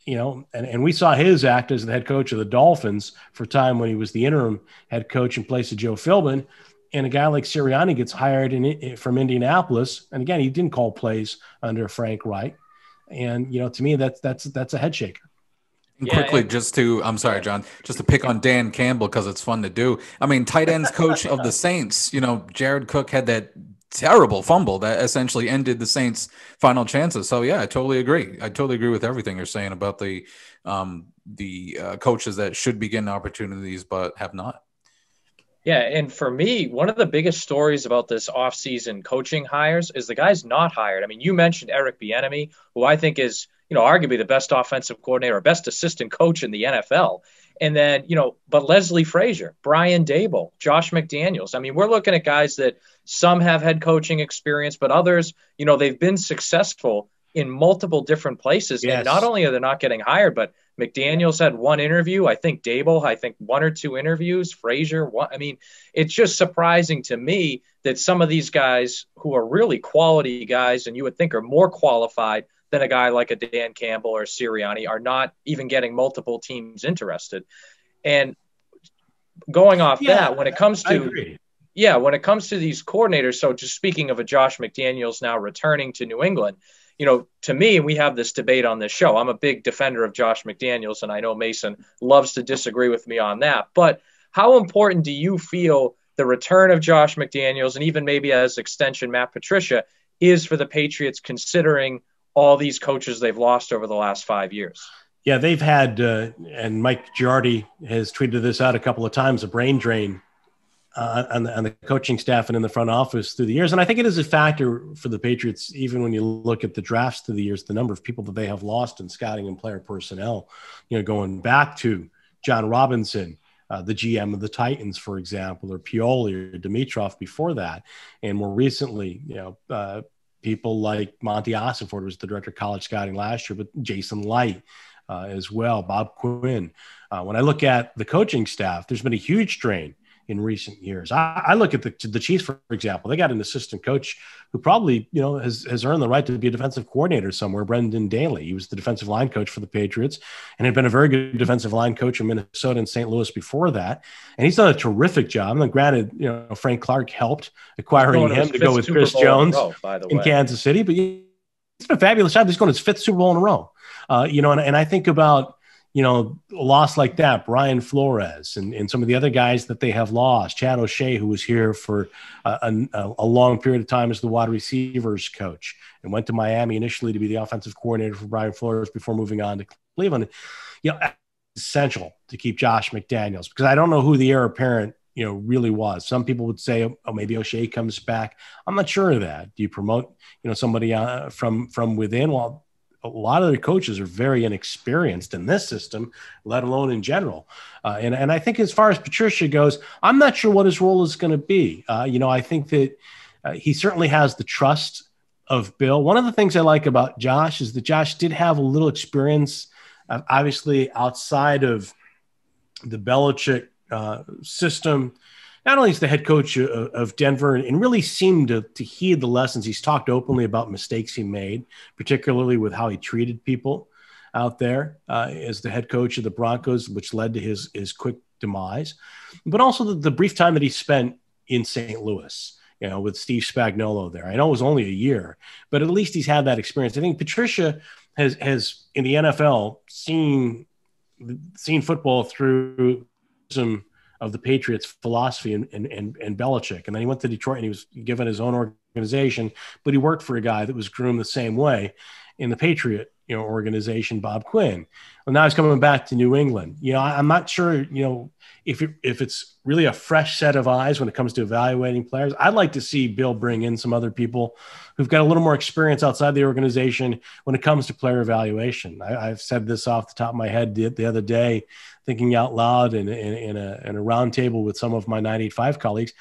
and we saw his act as the head coach of the Dolphins for a time when he was the interim head coach in place of Joe Philbin. And a guy like Sirianni gets hired from Indianapolis. And again, he didn't call plays under Frank Reich. And, to me, that's a head shaker. And quickly, I'm sorry, John, just to pick on Dan Campbell because it's fun to do. I mean, tight ends coach of the Saints, Jared Cook had that terrible fumble that essentially ended the Saints' final chances. So yeah, I totally agree. I totally agree with everything you're saying about the coaches that should be getting opportunities but have not. Yeah, and for me, one of the biggest stories about this offseason coaching hires is the guy's not hired. I mean, you mentioned Eric Bieniemy, who I think is, arguably the best offensive coordinator or best assistant coach in the NFL. And then, but Leslie Frazier, Brian Daboll, Josh McDaniels. I mean, we're looking at guys that some have head coaching experience, but others, they've been successful in multiple different places. Yes. And not only are they not getting hired, but McDaniels had one interview. I think Daboll, one or two interviews. Frazier, one. I mean, it's just surprising to me that some of these guys who are really quality guys and you would think are more qualified than a guy like a Dan Campbell or Sirianni are not even getting multiple teams interested. And going off that, when it comes to these coordinators, so just speaking of a Josh McDaniels now returning to New England, to me, we have this debate on this show. I'm a big defender of Josh McDaniels, and I know Mason loves to disagree with me on that. But how important do you feel the return of Josh McDaniels, and even maybe as extension Matt Patricia, is for the Patriots, considering all these coaches they've lost over the last 5 years? Yeah, they've had, and Mike Giardi has tweeted this out a couple of times, a brain drain on the coaching staff and in the front office through the years. And I think it is a factor for the Patriots, even when you look at the drafts through the years, the number of people that they have lost in scouting and player personnel, going back to John Robinson, the GM of the Titans, for example, or Pioli or Dimitroff before that. And more recently, people like Monty Ossenford was the director of college scouting last year, but Jason Light as well, Bob Quinn. When I look at the coaching staff, there's been a huge drain in recent years. I look at the Chiefs, for example. They got an assistant coach who probably, has earned the right to be a defensive coordinator somewhere, Brendan Daly. He was the defensive line coach for the Patriots and had been a very good defensive line coach in Minnesota and St. Louis before that. And he's done a terrific job. And granted, Frank Clark helped acquiring him to go with Chris Jones in Kansas City, but he's done a fabulous job. He's going to his fifth Super Bowl in a row. And I think about, a loss like that, Brian Flores and some of the other guys that they have lost, Chad O'Shea, who was here for a long period of time as the wide receivers coach and went to Miami initially to be the offensive coordinator for Brian Flores before moving on to Cleveland. It's essential to keep Josh McDaniels, because I don't know who the heir apparent, really was. Some people would say, oh, maybe O'Shea comes back. I'm not sure of that. Do you promote, somebody from within? Well, a lot of the coaches are very inexperienced in this system, let alone in general. And I think as far as Patricia goes, I'm not sure what his role is going to be. I think that he certainly has the trust of Bill. One of the things I like about Josh is that Josh did have a little experience, obviously outside of the Belichick system. Not only is the head coach of Denver and really seemed to heed the lessons. He's talked openly about mistakes he made, particularly with how he treated people out there as the head coach of the Broncos, which led to his quick demise, but also the brief time that he spent in St. Louis, with Steve Spagnuolo there. I know it was only a year, but at least he's had that experience. I think Patricia has in the NFL seen football through some of the Patriots' philosophy and Belichick. And then he went to Detroit and he was given his own organization, but he worked for a guy that was groomed the same way in the Patriot, organization, Bob Quinn. Well, now he's coming back to New England. I'm not sure, if it's really a fresh set of eyes when it comes to evaluating players. I'd like to see Bill bring in some other people who've got a little more experience outside the organization when it comes to player evaluation. I've said this off the top of my head the other day, thinking out loud in a round table with some of my 985 colleagues.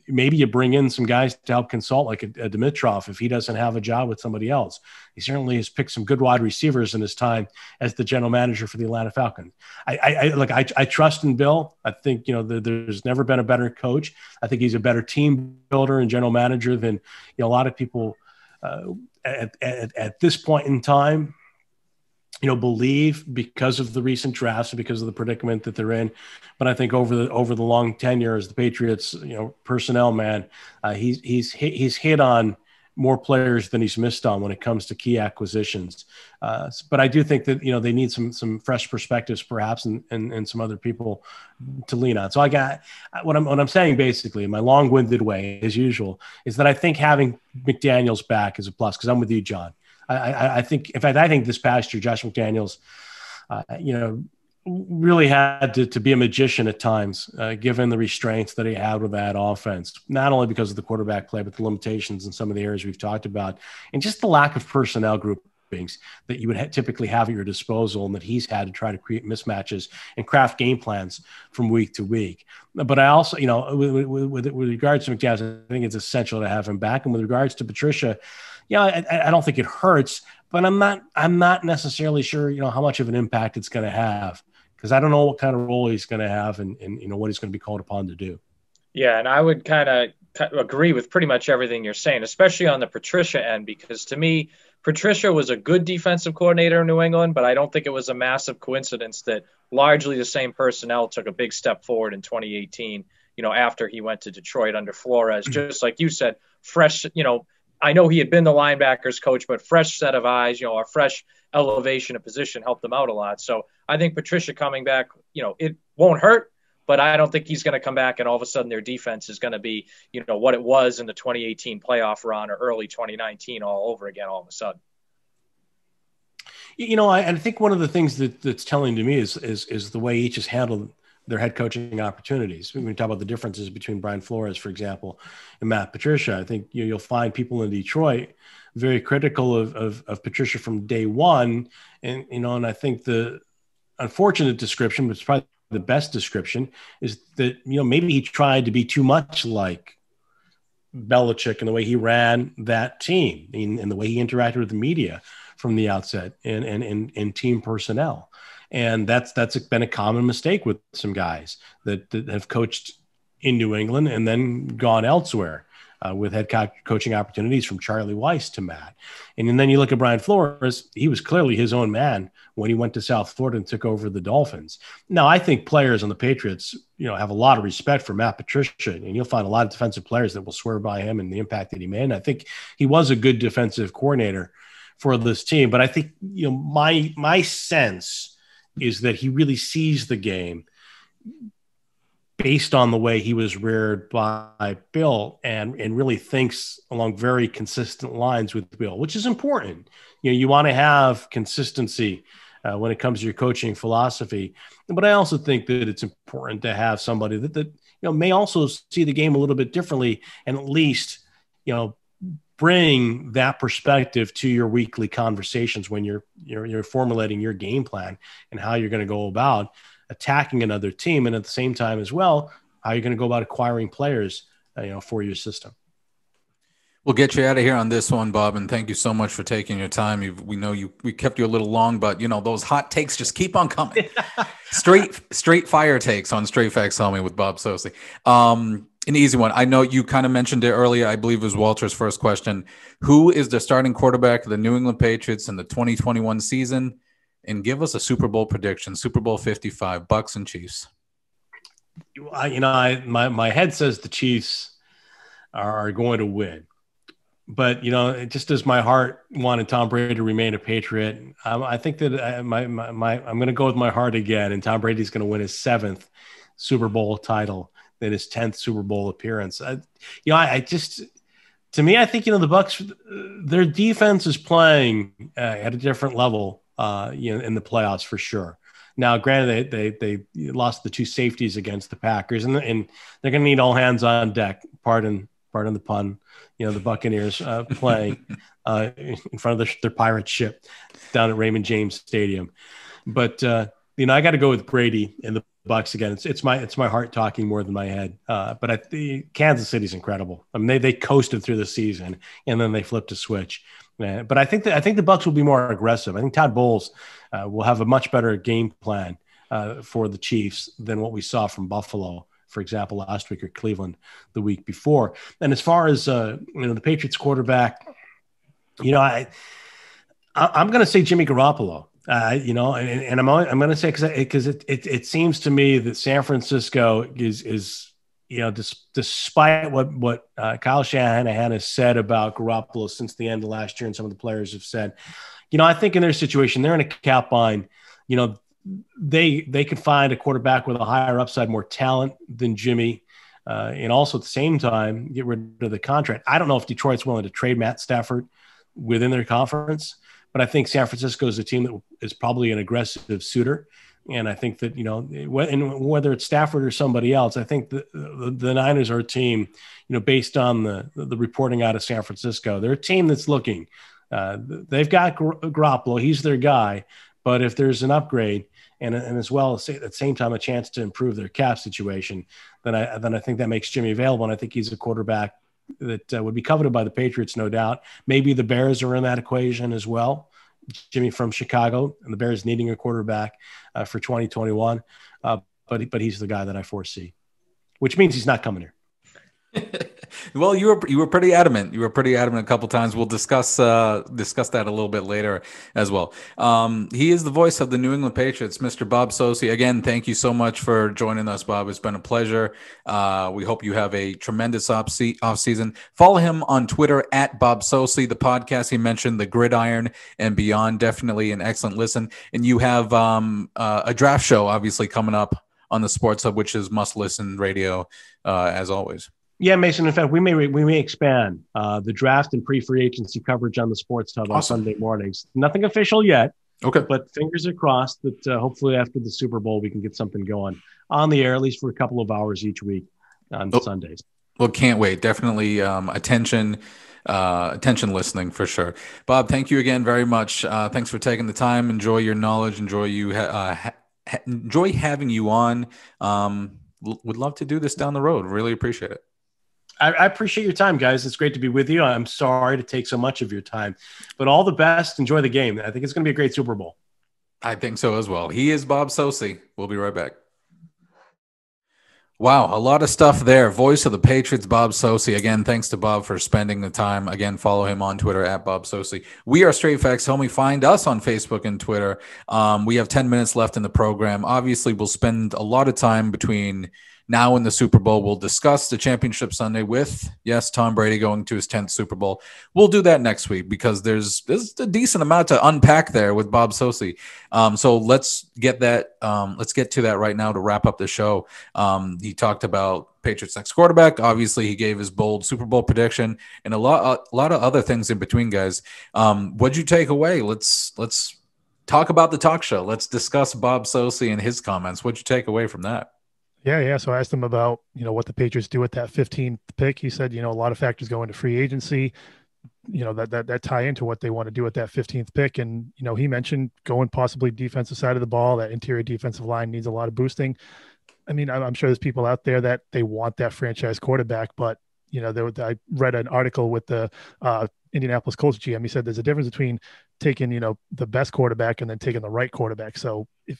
Maybe you bring in some guys to help consult, like a Dimitrov, if he doesn't have a job with somebody else. He certainly has picked some good wide receivers in his time as the general manager for the Atlanta Falcons. I trust in Bill. I think, there's never been a better coach. I think he's a better team builder and general manager than, a lot of people at this point in time, believe, because of the recent drafts and because of the predicament that they're in. But I think over the long tenure as the Patriots, personnel man, he's hit on more players than he's missed on when it comes to key acquisitions. But I do think that, they need some fresh perspectives perhaps and some other people to lean on. So I got what I'm saying basically in my long-winded way, as usual, is that I think having McDaniels back is a plus, because I'm with you, John. I think, in fact, I think this past year, Josh McDaniels, really had to be a magician at times, given the restraints that he had with that offense, not only because of the quarterback play, but the limitations in some of the areas we've talked about, and just the lack of personnel groupings that you would typically have at your disposal, and that he's had to try to create mismatches and craft game plans from week to week. But I also, with regards to McDaniels, I think it's essential to have him back. And with regards to Patricia, I don't think it hurts, but I'm not necessarily sure, how much of an impact it's going to have, because I don't know what kind of role he's going to have and what he's going to be called upon to do. Yeah, and I would kind of agree with pretty much everything you're saying, especially on the Patricia end, because to me, Patricia was a good defensive coordinator in New England, but I don't think it was a massive coincidence that largely the same personnel took a big step forward in 2018, after he went to Detroit under Flores. Just like you said, fresh, I know he had been the linebackers coach, but fresh set of eyes, a fresh elevation of position helped them out a lot. So I think Patricia coming back, it won't hurt, but I don't think he's going to come back and all of a sudden their defense is going to be, what it was in the 2018 playoff run or early 2019 all over again all of a sudden. I think one of the things that's telling to me is the way each has handled their head coaching opportunities. When we talk about the differences between Brian Flores, for example, and Matt Patricia, I think you'll find people in Detroit very critical of Patricia from day one. And I think the unfortunate description, which is probably the best description, is that, maybe he tried to be too much like Belichick in the way he ran that team and the way he interacted with the media from the outset and team personnel. And that's been a common mistake with some guys that have coached in New England and then gone elsewhere with head coaching opportunities, from Charlie Weiss to Matt. And then you look at Brian Flores, he was clearly his own man when he went to South Florida and took over the Dolphins. Now, I think players on the Patriots, have a lot of respect for Matt Patricia, and you'll find a lot of defensive players that will swear by him and the impact that he made. And I think he was a good defensive coordinator for this team. But I think, my sense is that he really sees the game based on the way he was reared by Bill and really thinks along very consistent lines with Bill, which is important. You want to have consistency when it comes to your coaching philosophy. But I also think that it's important to have somebody that may also see the game a little bit differently and at least, bring that perspective to your weekly conversations when you're formulating your game plan and how you're going to go about attacking another team, and at the same time as well, how you're going to go about acquiring players, for your system. We'll get you out of here on this one, Bob, and thank you so much for taking your time. We kept you a little long, but those hot takes just keep on coming. Straight fire takes on Straight Facts Tell Me with Bob Socci. An easy one. I know you kind of mentioned it earlier. I believe it was Walter's first question. Who is the starting quarterback of the New England Patriots in the 2021 season? And give us a Super Bowl prediction. Super Bowl 55, Bucks and Chiefs. My head says the Chiefs are going to win. But, just as my heart wanted Tom Brady to remain a Patriot, I think that I'm going to go with my heart again, and Tom Brady's going to win his 7th Super Bowl title, then his 10th Super Bowl appearance. To me, I think, the Bucks, their defense is playing at a different level, in the playoffs for sure. Now, granted, they lost the 2 safeties against the Packers, and they're going to need all hands on deck. Pardon the pun. The Buccaneers playing in front of their pirate ship down at Raymond James Stadium. But I got to go with Brady and the Bucks again. It's my heart talking more than my head. But Kansas City's incredible. I mean, they coasted through the season and then they flipped a switch. But I think the Bucks will be more aggressive. I think Todd Bowles will have a much better game plan for the Chiefs than what we saw from Buffalo, for example, last week, or Cleveland the week before. And as far as the Patriots quarterback, I'm going to say Jimmy Garoppolo. And I'm going to say because it seems to me that San Francisco is despite what Kyle Shanahan has said about Garoppolo since the end of last year, and some of the players have said, I think in their situation, they're in a cap bind. They could find a quarterback with a higher upside, more talent than Jimmy, and also at the same time get rid of the contract. I don't know if Detroit's willing to trade Matt Stafford within their conference, but I think San Francisco is a team that is probably an aggressive suitor. And I think that, whether it's Stafford or somebody else, I think the Niners are a team, based on the reporting out of San Francisco, they're a team that's looking. They've got Garoppolo, he's their guy. But if there's an upgrade and as well as at the same time a chance to improve their cap situation, then I think that makes Jimmy available. And I think he's a quarterback that would be coveted by the Patriots, no doubt. Maybe the Bears are in that equation as well. Jimmy from Chicago, and the Bears needing a quarterback for 2021. But he's the guy that I foresee, which means he's not coming here. Well, you were pretty adamant. You were pretty adamant a couple times. We'll discuss that a little bit later as well. He is the voice of the New England Patriots, Mr. Bob Socci. Again, thank you so much for joining us, Bob. It's been a pleasure. We hope you have a tremendous off season. Follow him on Twitter at Bob Socci. The podcast he mentioned, The Gridiron and Beyond, definitely an excellent listen. And you have a draft show obviously coming up on the Sports Hub, which is must-listen radio as always. Yeah, Mason. In fact, we may expand the draft and pre-free agency coverage on the Sports Hub on Sunday mornings. Nothing official yet. Okay. But fingers are crossed that hopefully after the Super Bowl we can get something going on the air, at least for a couple of hours each week on Sundays. Well, can't wait. Definitely attention listening for sure. Bob, thank you again very much. Thanks for taking the time. Enjoy your knowledge. Enjoy having you on. Would love to do this down the road. Really appreciate it. I appreciate your time, guys. It's great to be with you. I'm sorry to take so much of your time, but all the best. Enjoy the game. I think it's going to be a great Super Bowl. I think so as well. He is Bob Socci. We'll be right back. Wow, a lot of stuff there. Voice of the Patriots, Bob Socci. Again, thanks to Bob for spending the time. Again, follow him on Twitter at Bob Socci. We are Straight Facts Homie. Find us on Facebook and Twitter. We have 10 minutes left in the program. Obviously, we'll spend a lot of time between now and the Super Bowl. We'll discuss the championship Sunday with, yes, Tom Brady going to his 10th Super Bowl. We'll do that next week because there's a decent amount to unpack there with Bob Socci. So let's get that. Let's get to that right now to wrap up the show. He talked about Patriots next quarterback. Obviously, he gave his bold Super Bowl prediction and a lot of other things in between, guys. What'd you take away? Let's talk about the talk show. Let's discuss Bob Socci and his comments. What'd you take away from that? Yeah. So I asked him about, what the Patriots do with that 15th pick. He said, a lot of factors go into free agency. that tie into what they want to do with that 15th pick. And, he mentioned going possibly defensive side of the ball. That interior defensive line needs a lot of boosting. I mean, I'm sure there's people out there that they want that franchise quarterback, but I read an article with the Indianapolis Colts GM. He said there's a difference between taking, the best quarterback and then taking the right quarterback. So if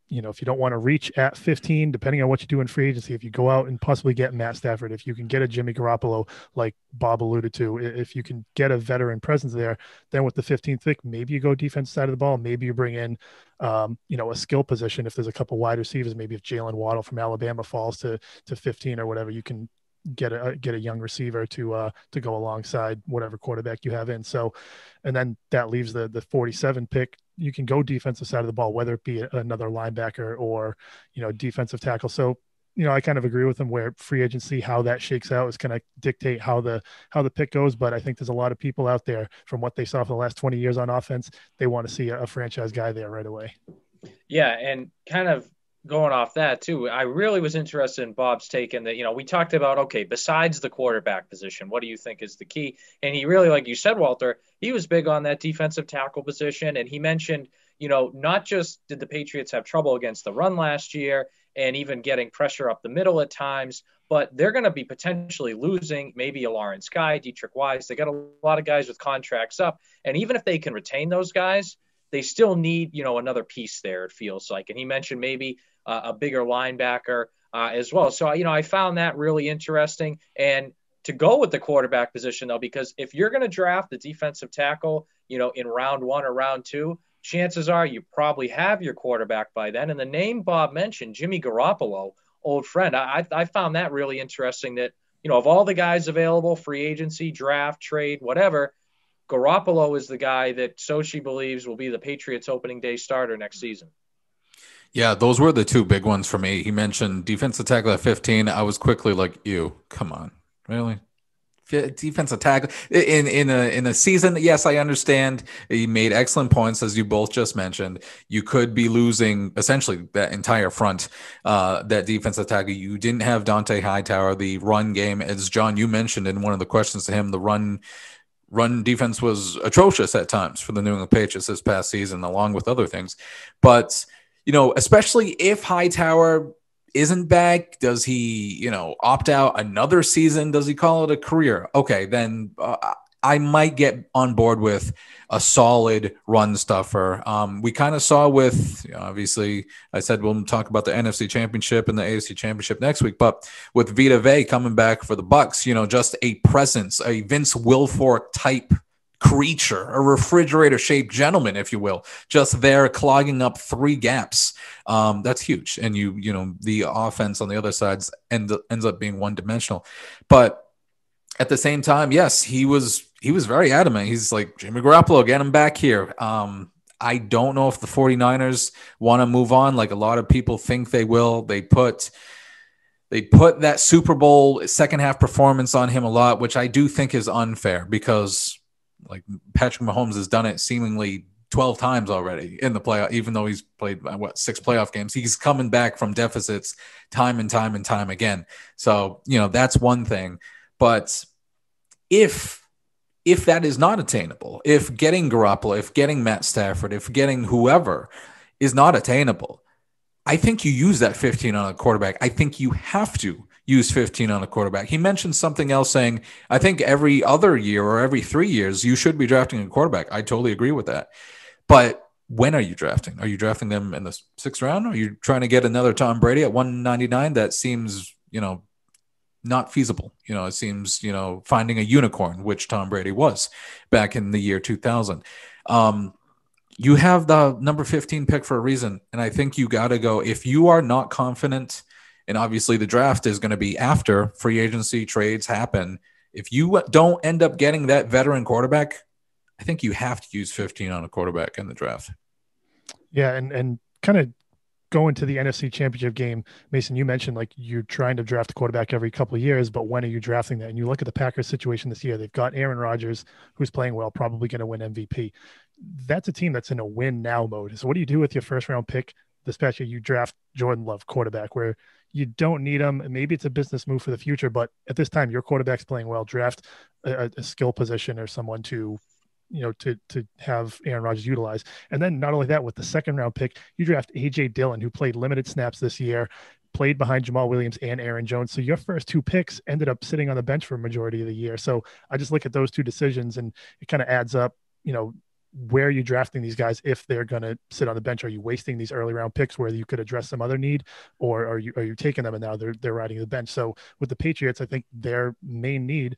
you don't want to reach at 15, depending on what you do in free agency, if you go out and possibly get Matt Stafford, if you can get a Jimmy Garoppolo, like Bob alluded to, if you can get a veteran presence there, then with the 15th pick, maybe you go defense side of the ball. Maybe you bring in, a skill position. If there's a couple wide receivers, maybe if Jalen Waddle from Alabama falls to 15 or whatever, you can get a young receiver to go alongside whatever quarterback you have in. So, and then that leaves the 47 pick. You can go defensive side of the ball, whether it be another linebacker or, defensive tackle. So, I kind of agree with him where free agency, how that shakes out is going to dictate how the pick goes. But I think there's a lot of people out there from what they saw for the last 20 years on offense. They want to see a franchise guy there right away. Yeah. And kind of going off that too, I really was interested in Bob's take in that, we talked about, okay, besides the quarterback position, what do you think is the key? And he really, like you said, Walter, he was big on that defensive tackle position. And he mentioned, not just did the Patriots have trouble against the run last year and even getting pressure up the middle at times, but they're going to be potentially losing maybe a Lawrence Guy, Dietrich Wise. They got a lot of guys with contracts up. And even if they can retain those guys, they still need, another piece there, it feels like. And he mentioned maybe a bigger linebacker as well. So, I found that really interesting. And to go with the quarterback position, though, because if you're going to draft the defensive tackle, in round 1 or round 2, chances are you probably have your quarterback by then. And the name Bob mentioned, Jimmy Garoppolo, old friend, I found that really interesting that, of all the guys available, free agency, draft, trade, whatever, Garoppolo is the guy that Socci believes will be the Patriots opening day starter next season. Yeah, those were the two big ones for me. He mentioned defensive tackle at 15. I was quickly like, "Ew, come on, really?" Defensive tackle in a season. Yes, I understand. He made excellent points, as you both just mentioned. You could be losing essentially that entire front, that defensive tackle. You didn't have Dante Hightower. The run game, as John, you mentioned in one of the questions to him, the run defense was atrocious at times for the New England Patriots this past season, along with other things. But, especially if Hightower isn't back, does he, opt out another season? Does he call it a career? Okay, then I might get on board with a solid run stuffer. We kind of saw with, obviously, I said we'll talk about the NFC Championship and the AFC Championship next week, but with Vita Vea coming back for the Bucks, just a presence, a Vince Wilfork type creature, a refrigerator-shaped gentleman, if you will, just there clogging up 3 gaps. That's huge. And the offense on the other side ends up being one-dimensional. But at the same time, yes, he was very adamant. He's like, Jimmy Garoppolo, get him back here. I don't know if the 49ers want to move on like a lot of people think they will. They put that Super Bowl second half performance on him a lot, which I do think is unfair because like Patrick Mahomes has done it seemingly 12 times already in the playoff, even though he's played 6 playoff games. He's coming back from deficits time and time and time again. So, that's one thing. But if that is not attainable, if getting Garoppolo, if getting Matt Stafford, if getting whoever is not attainable, I think you use that 15 on a quarterback. I think you have to use 15 on a quarterback. He mentioned something else saying, I think every other year or every 3 years, you should be drafting a quarterback. I totally agree with that. But when are you drafting? Are you drafting them in the 6th round? Are you trying to get another Tom Brady at 199? That seems, not feasible. It seems, finding a unicorn, which Tom Brady was back in the year 2000. You have the number 15 pick for a reason. And I think you got to go, if you are not confident, and obviously the draft is going to be after free agency trades happen. If you don't end up getting that veteran quarterback, I think you have to use 15 on a quarterback in the draft. Yeah. And kind of going to the NFC Championship game, Mason, you mentioned like you're trying to draft a quarterback every couple of years, but when are you drafting that? And you look at the Packers situation this year, they've got Aaron Rodgers, who's playing well, probably going to win MVP. That's a team that's in a win now mode. So what do you do with your 1st round pick? This past year, you draft Jordan Love, quarterback, where You don't need him. Maybe it's a business move for the future, but at this time, your quarterback's playing well. Draft a skill position or someone to, to have Aaron Rodgers utilize. And then not only that, with the second round pick, you draft AJ Dillon, who played limited snaps this year, played behind Jamal Williams and Aaron Jones. So your first two picks ended up sitting on the bench for a majority of the year. So I just look at those two decisions and it kind of adds up, where are you drafting these guys if they're going to sit on the bench? Are you wasting these early round picks where you could address some other need, or are you taking them and now they're riding the bench? So with the Patriots, I think their main need,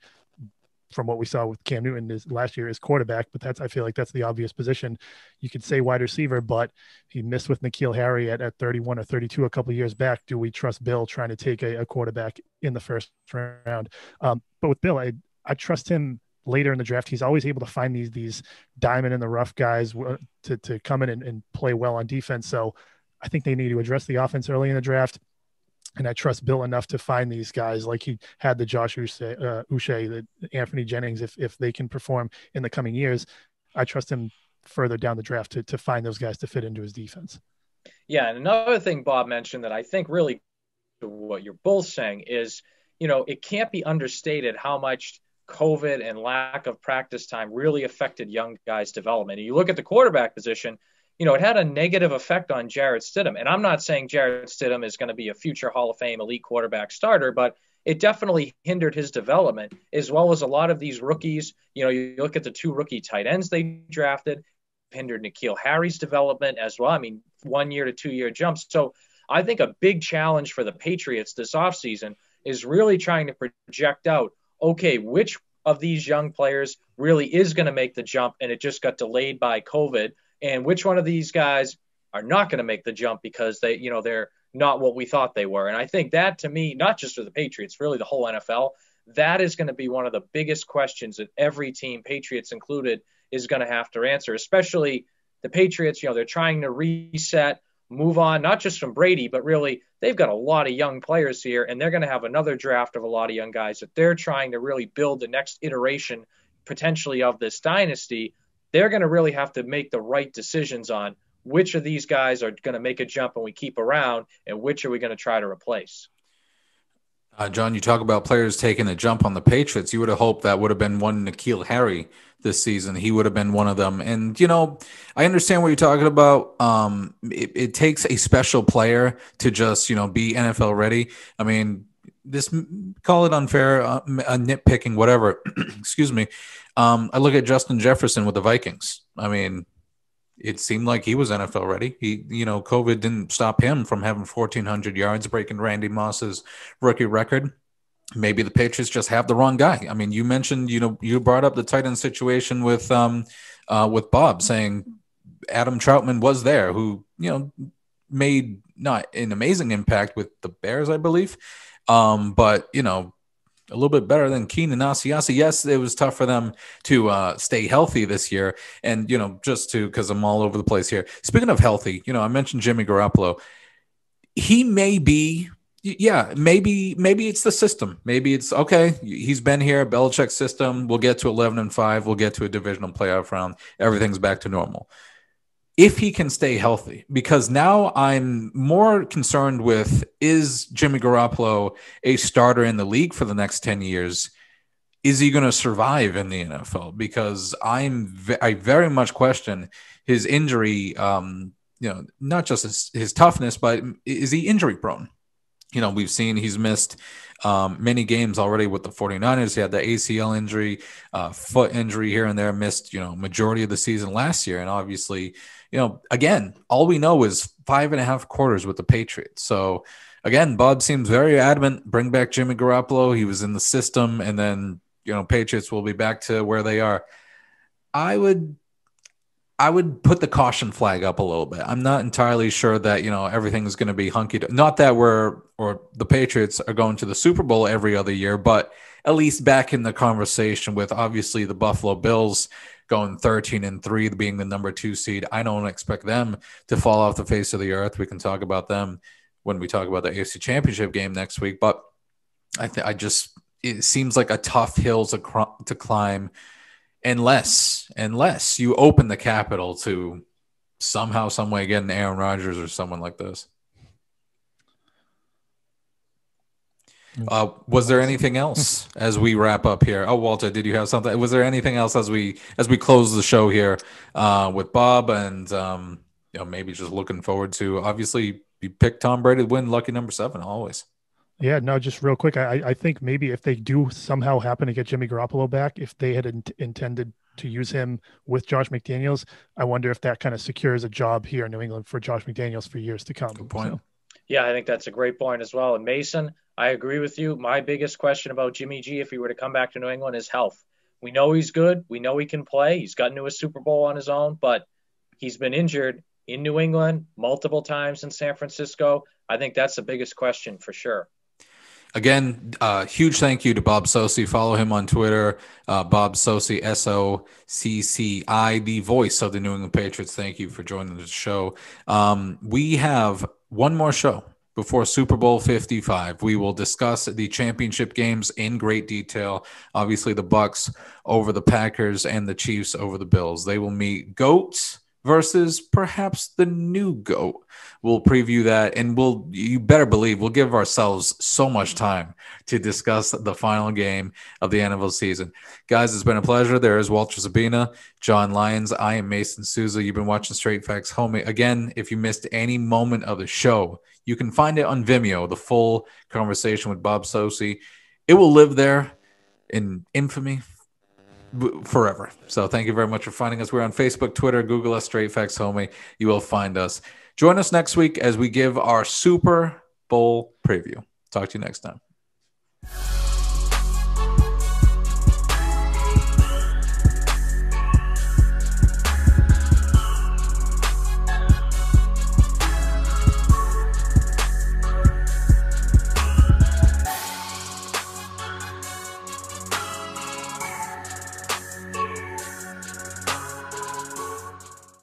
from what we saw with Cam Newton last year, is quarterback, but I feel like that's the obvious position. You could say wide receiver, but he missed with N'Keal Harry at 31 or 32 a couple of years back. Do we trust Bill trying to take a quarterback in the first round? But with Bill, I trust him later in the draft. He's always able to find these diamond in the rough guys to come in and play well on defense. So I think they need to address the offense early in the draft. And I trust Bill enough to find these guys, like he had the Josh Uche, the Anthony Jennings, if they can perform in the coming years. I trust him further down the draft to find those guys to fit into his defense. Yeah, and another thing Bob mentioned that I think really what you're both saying is, it can't be understated how much COVID and lack of practice time really affected young guys' development. And you look at the quarterback position, it had a negative effect on Jarrett Stidham. And I'm not saying Jarrett Stidham is going to be a future Hall of Fame elite quarterback starter, but it definitely hindered his development, as well as a lot of these rookies. You look at the two rookie tight ends they drafted, hindered N'Keal Harry's development as well. I mean, 1 year to 2 year jumps. So I think a big challenge for the Patriots this offseason is really trying to project out, okay, which of these young players really is going to make the jump and it just got delayed by COVID, and which one of these guys are not going to make the jump because they're not what we thought they were. And I think that, to me, not just for the Patriots, really the whole NFL, that is going to be one of the biggest questions that every team, Patriots included, is going to have to answer, especially the Patriots. They're trying to reset, move on, not just from Brady, but really they've got a lot of young players here, and they're going to have another draft of a lot of young guys that they're trying to really build the next iteration potentially of this dynasty. They're going to really have to make the right decisions on which of these guys are going to make a jump and we keep around, and which are we going to try to replace. John, you talk about players taking a jump on the Patriots. You would have hoped that would have been one N'Keal Harry this season. He would have been one of them. And, I understand what you're talking about. It takes a special player to just, be NFL ready. I mean, call it unfair, nitpicking, whatever. Excuse me. I look at Justin Jefferson with the Vikings. I mean, it seemed like he was NFL ready. COVID didn't stop him from having 1,400 yards, breaking Randy Moss's rookie record. Maybe the Patriots just have the wrong guy. I mean, you mentioned, you brought up the tight end situation with Bob, saying Adam Troutman was there, who, made not an amazing impact with the Bears, I believe. But, a little bit better than Keenan Asiasi. Yes, it was tough for them to stay healthy this year. And, because I'm all over the place here. Speaking of healthy, I mentioned Jimmy Garoppolo. He may be, maybe it's the system. Maybe it's, okay, he's been here, Belichick's system. We'll get to 11-5. We'll get to a divisional playoff round. Everything's back to normal. If he can stay healthy, because now I'm more concerned with, is Jimmy Garoppolo a starter in the league for the next 10 years? Is he going to survive in the NFL? Because I very much question his injury, not just his toughness, but is he injury prone? We've seen he's missed many games already with the 49ers. He had the ACL injury, foot injury here and there, missed, majority of the season last year. And obviously, again, all we know is 5.5 quarters with the Patriots. So again, Bob seems very adamant, bring back Jimmy Garoppolo. He was in the system, and then, Patriots will be back to where they are. I would put the caution flag up a little bit. I'm not entirely sure that, everything is going to be hunky. Not that the Patriots are going to the Super Bowl every other year, but at least back in the conversation with, obviously, the Buffalo Bills going 13-3, being the number 2 seed. I don't expect them to fall off the face of the earth. We can talk about them when we talk about the AFC Championship game next week. But it seems like a tough hill to climb, unless you open the capital to somehow, some way, get an Aaron Rodgers or someone like this. Was there anything else as we wrap up here? Oh, Walter, did you have something? Was there anything else as we close the show here with Bob and maybe just looking forward to, obviously you picked Tom Brady to win, lucky number 7 always. Yeah, no, just real quick. I think maybe if they do somehow happen to get Jimmy Garoppolo back, if they had intended to use him with Josh McDaniels, I wonder if that kind of secures a job here in New England for Josh McDaniels for years to come. Good point. So. Yeah, I think that's a great point as well. And Mason, I agree with you. My biggest question about Jimmy G, if he were to come back to New England, is health. We know he's good. We know he can play. He's gotten to a Super Bowl on his own, but he's been injured in New England multiple times in San Francisco. I think that's the biggest question for sure. Again, huge thank you to Bob Socci. Follow him on Twitter, Bob Socci, SOCCI, the voice of the New England Patriots. Thank you for joining the show. We have one more show before Super Bowl 55. We will discuss the championship games in great detail. Obviously, the Bucs over the Packers and the Chiefs over the Bills. They will meet GOATs versus perhaps the new GOAT. We'll preview that, and you better believe we'll give ourselves so much time to discuss the final game of the NFL season. Guys, it's been a pleasure. There is Walter Sabina, John Lyons. I am Mason Souza. You've been watching Straight Facts Homie. Again, if you missed any moment of the show, you can find it on Vimeo, the full conversation with Bob Socci. It will live there in infamy forever. So thank you very much for finding us. We're on Facebook, Twitter, Google us Straight Facts Homie. You will find us. Join us next week as we give our Super Bowl preview. Talk to you next time.